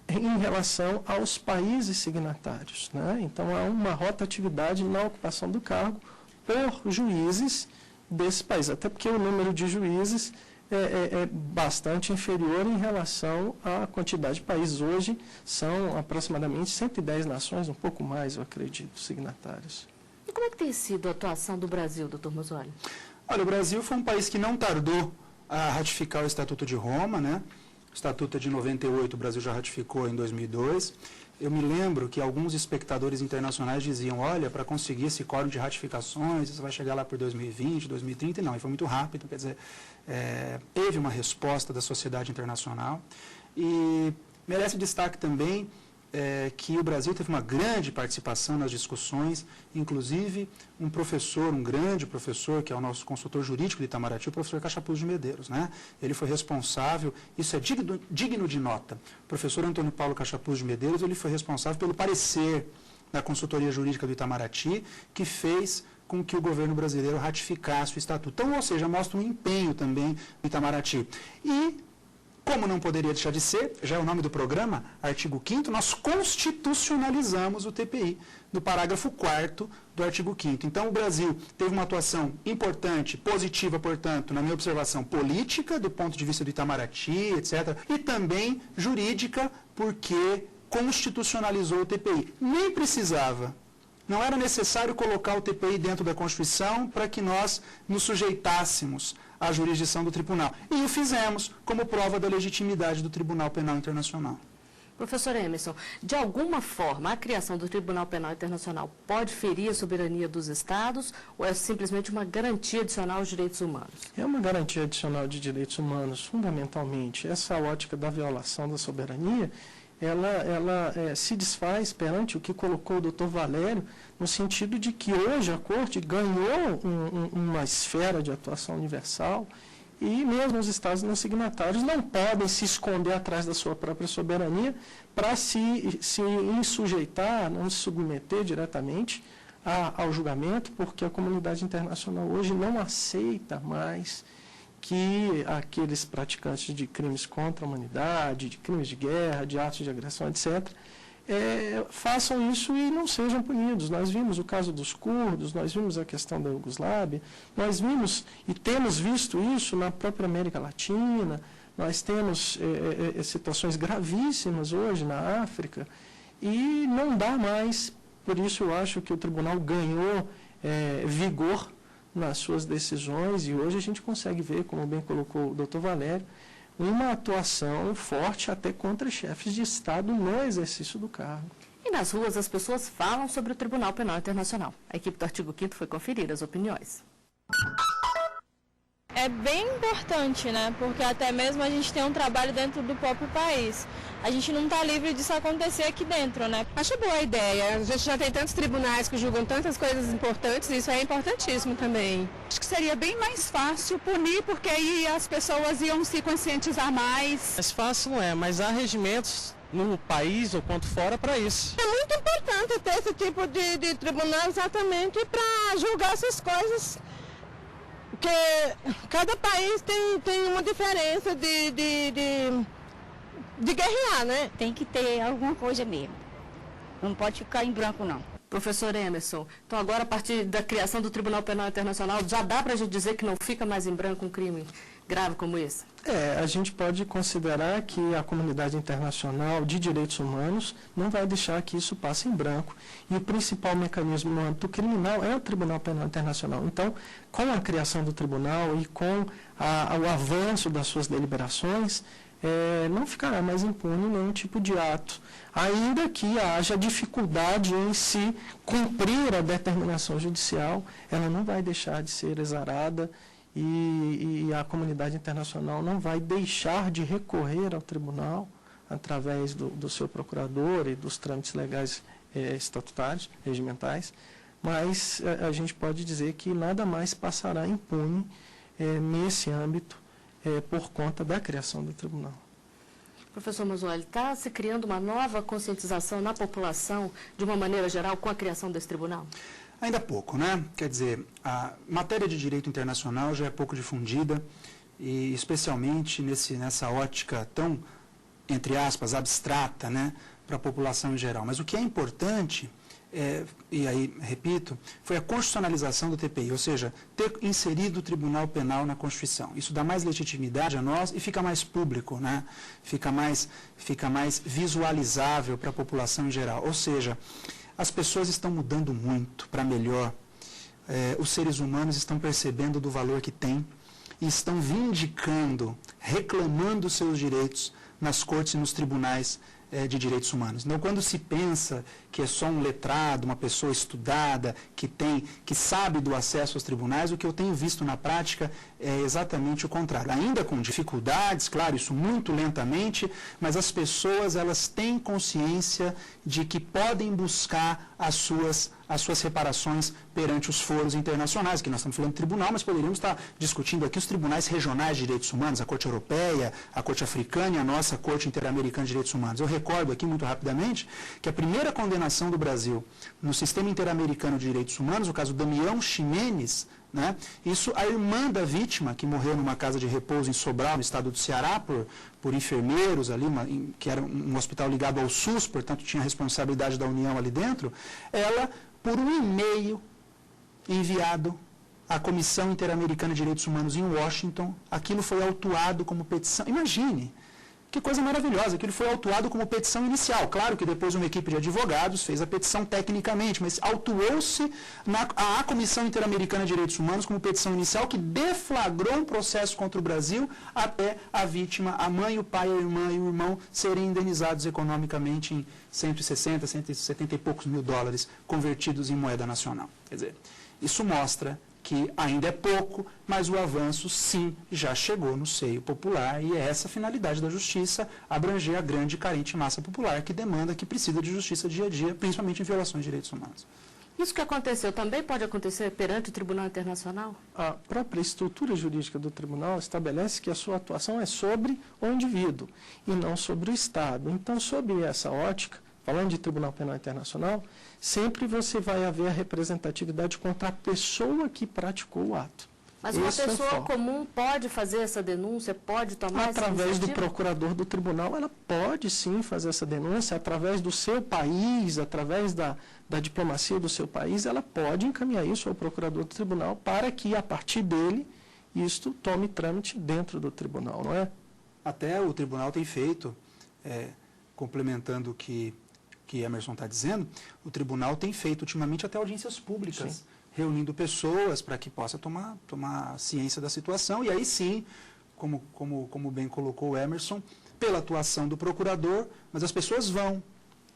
em relação aos países signatários, né? Então há uma rotatividade na ocupação do cargo por juízes desse país, até porque o número de juízes é bastante inferior em relação à quantidade de países. Hoje são aproximadamente 110 nações, um pouco mais, eu acredito, signatários. E como é que tem sido a atuação do Brasil, doutor Mozzoli? Olha, o Brasil foi um país que não tardou a ratificar o Estatuto de Roma, né? O Estatuto é de 98, o Brasil já ratificou em 2002. Eu me lembro que alguns espectadores internacionais diziam, olha, para conseguir esse quórum de ratificações, você vai chegar lá por 2020, 2030, e não, e foi muito rápido, quer dizer, teve uma resposta da sociedade internacional. E merece destaque também que o Brasil teve uma grande participação nas discussões, inclusive um professor, um grande professor, que é o nosso consultor jurídico de Itamaraty, o professor Cachapuz de Medeiros, né? Ele foi responsável, isso é digno de nota, o professor Antônio Paulo Cachapuz de Medeiros, ele foi responsável pelo parecer da consultoria jurídica do Itamaraty, que fez com que o governo brasileiro ratificasse o Estatuto. Então, ou seja, mostra um empenho também do Itamaraty. E como não poderia deixar de ser, já é o nome do programa, artigo 5º, nós constitucionalizamos o TPI, no parágrafo 4º do artigo 5º. Então, o Brasil teve uma atuação importante, positiva, portanto, na minha observação, política, do ponto de vista do Itamaraty, etc., e também jurídica, porque constitucionalizou o TPI. Nem precisava. Não era necessário colocar o TPI dentro da Constituição para que nós nos sujeitássemos à jurisdição do tribunal. E o fizemos como prova da legitimidade do Tribunal Penal Internacional. Professor Emerson, de alguma forma, a criação do Tribunal Penal Internacional pode ferir a soberania dos Estados ou é simplesmente uma garantia adicional aos direitos humanos? É uma garantia adicional de direitos humanos, fundamentalmente. Essa ótica da violação da soberania, ela se desfaz perante o que colocou o doutor Valério, no sentido de que hoje a Corte ganhou uma esfera de atuação universal e mesmo os Estados não signatários não podem se esconder atrás da sua própria soberania para se insujeitar, não se submeter diretamente ao julgamento, porque a comunidade internacional hoje não aceita mais que aqueles praticantes de crimes contra a humanidade, de crimes de guerra, de atos de agressão, etc., façam isso e não sejam punidos. Nós vimos o caso dos curdos, nós vimos a questão da Iugoslávia, nós vimos e temos visto isso na própria América Latina, nós temos situações gravíssimas hoje na África e não dá mais. Por isso eu acho que o tribunal ganhou vigor nas suas decisões e hoje a gente consegue ver, como bem colocou o doutor Valério, uma atuação forte até contra chefes de Estado no exercício do cargo. E nas ruas as pessoas falam sobre o Tribunal Penal Internacional. A equipe do artigo 5º foi conferir as opiniões. É bem importante, né? Porque até mesmo a gente tem um trabalho dentro do próprio país. A gente não está livre disso acontecer aqui dentro, né? Acho boa a ideia. A gente já tem tantos tribunais que julgam tantas coisas importantes, e isso é importantíssimo também. Acho que seria bem mais fácil punir, porque aí as pessoas iam se conscientizar mais. Mais fácil não é, mas há regimentos no país ou quanto fora para isso. É muito importante ter esse tipo de tribunal exatamente para julgar essas coisas. Porque cada país tem uma diferença de guerrear, né? Tem que ter alguma coisa mesmo. Não pode ficar em branco, não. Professor Emerson, então agora a partir da criação do Tribunal Penal Internacional, já dá para a gente dizer que não fica mais em branco um crime grave como esse? A gente pode considerar que a comunidade internacional de direitos humanos não vai deixar que isso passe em branco. E o principal mecanismo no âmbito criminal é o Tribunal Penal Internacional. Então, com a criação do tribunal e com o avanço das suas deliberações, não ficará mais impune nenhum tipo de ato, ainda que haja dificuldade em se cumprir a determinação judicial, ela não vai deixar de ser exarada e a comunidade internacional não vai deixar de recorrer ao tribunal através do seu procurador e dos trâmites legais estatutários, regimentais, mas a gente pode dizer que nada mais passará impune nesse âmbito por conta da criação do tribunal. Professor Mazzoli, está se criando uma nova conscientização na população, de uma maneira geral, com a criação desse tribunal? Ainda pouco, né? Quer dizer, a matéria de direito internacional já é pouco difundida, e especialmente nessa ótica tão, entre aspas, abstrata, né, para a população em geral. Mas o que é importante, e aí, repito, foi a constitucionalização do TPI, ou seja, ter inserido o Tribunal Penal na Constituição. Isso dá mais legitimidade a nós e fica mais público, né? Fica mais visualizável para a população em geral. Ou seja, as pessoas estão mudando muito para melhor. Os seres humanos estão percebendo do valor que têm e estão vindicando, reclamando seus direitos nas cortes e nos tribunais de direitos humanos. Então, quando se pensa que é só um letrado, uma pessoa estudada, que sabe do acesso aos tribunais, o que eu tenho visto na prática é exatamente o contrário. Ainda com dificuldades, claro, isso muito lentamente, mas as pessoas, elas têm consciência de que podem buscar as suas reparações perante os foros internacionais, que nós estamos falando de tribunal, mas poderíamos estar discutindo aqui os tribunais regionais de direitos humanos, a Corte Europeia, a Corte Africana e a nossa Corte Interamericana de Direitos Humanos. Eu recordo aqui muito rapidamente que a primeira condenação do Brasil no sistema interamericano de direitos humanos, o caso Damião Ximenes, né, isso a irmã da vítima, que morreu numa casa de repouso em Sobral, no estado do Ceará, por enfermeiros ali, que era um hospital ligado ao SUS, portanto tinha responsabilidade da União ali dentro, ela, por um e-mail enviado à Comissão Interamericana de Direitos Humanos em Washington, aquilo foi autuado como petição. Imagine, que coisa maravilhosa, aquilo foi autuado como petição inicial. Claro que depois uma equipe de advogados fez a petição tecnicamente, mas autuou-se a Comissão Interamericana de Direitos Humanos como petição inicial que deflagrou um processo contra o Brasil até a vítima, a mãe, o pai, a irmã e o irmão serem indenizados economicamente em 160, 170 e poucos mil dólares convertidos em moeda nacional. Quer dizer, isso mostra que ainda é pouco, mas o avanço, sim, já chegou no seio popular e é essa a finalidade da justiça, abranger a grande e carente massa popular que demanda, que precisa de justiça dia a dia, principalmente em violações de direitos humanos. Isso que aconteceu também pode acontecer perante o Tribunal Internacional? A própria estrutura jurídica do tribunal estabelece que a sua atuação é sobre o indivíduo e não sobre o Estado. Então, sob essa ótica, falando de Tribunal Penal Internacional, sempre você vai haver a representatividade contra a pessoa que praticou o ato. Mas uma pessoa comum pode fazer essa denúncia, pode tomar essa iniciativa? Através do procurador do tribunal, ela pode sim fazer essa denúncia, através do seu país, através da diplomacia do seu país, ela pode encaminhar isso ao procurador do tribunal para que, a partir dele, isto tome trâmite dentro do tribunal, não é? Até o tribunal tem feito, complementando o que Emerson está dizendo, o tribunal tem feito ultimamente até audiências públicas, sim, reunindo pessoas para que possa tomar ciência da situação, e aí sim, como bem colocou o Emerson, pela atuação do procurador, mas as pessoas vão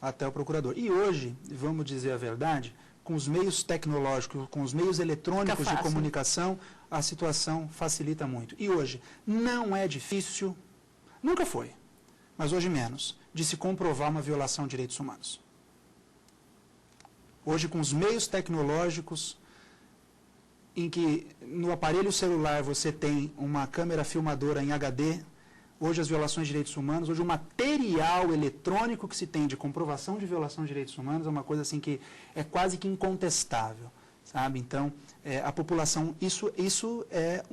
até o procurador. E hoje, vamos dizer a verdade, com os meios tecnológicos, com os meios eletrônicos de comunicação, a situação facilita muito. E hoje, não é difícil, nunca foi, mas hoje menos, de se comprovar uma violação de direitos humanos. Hoje, com os meios tecnológicos, em que no aparelho celular você tem uma câmera filmadora em HD, hoje as violações de direitos humanos, hoje o material eletrônico que se tem de comprovação de violação de direitos humanos é uma coisa assim que é quase que incontestável, sabe? Então, a população, isso é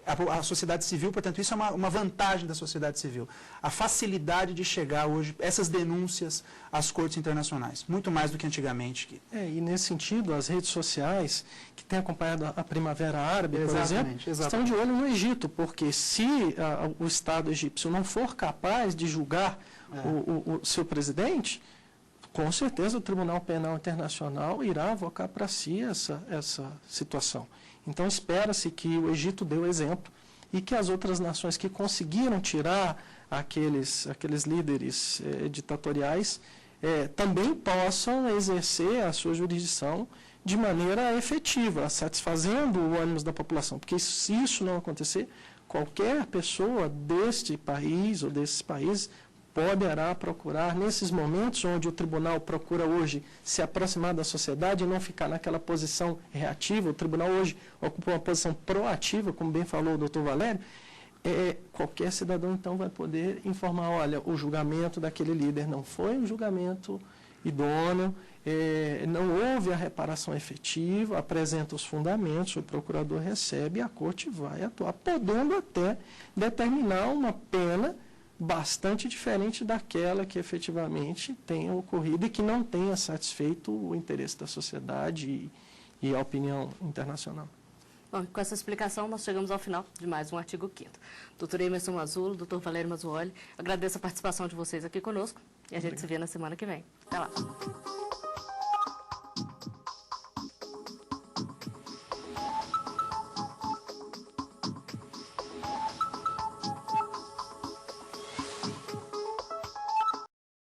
a sociedade civil, portanto, isso é uma vantagem da sociedade civil. A facilidade de chegar hoje, essas denúncias às cortes internacionais, muito mais do que antigamente. E nesse sentido, as redes sociais, que têm acompanhado a Primavera Árabe, por exemplo, estão de olho no Egito, porque se o Estado egípcio não for capaz de julgar o seu presidente, com certeza o Tribunal Penal Internacional irá avocar para si essa situação. Então, espera-se que o Egito dê o exemplo e que as outras nações que conseguiram tirar aqueles líderes ditatoriais também possam exercer a sua jurisdição de maneira efetiva, satisfazendo o ânimo da população. Porque se isso não acontecer, qualquer pessoa deste país ou desses países poderá procurar, nesses momentos onde o tribunal procura hoje se aproximar da sociedade e não ficar naquela posição reativa, o tribunal hoje ocupa uma posição proativa, como bem falou o doutor Valério, qualquer cidadão então vai poder informar, olha, o julgamento daquele líder não foi um julgamento idôneo, não houve a reparação efetiva, apresenta os fundamentos, o procurador recebe e a corte vai atuar, podendo até determinar uma pena bastante diferente daquela que efetivamente tenha ocorrido e que não tenha satisfeito o interesse da sociedade e a opinião internacional. Bom, com essa explicação, nós chegamos ao final de mais um Artigo 5º. Doutor Emerson Mazzulo, doutor Valério Mazzuoli, agradeço a participação de vocês aqui conosco e a gente se vê na semana que vem. Até lá.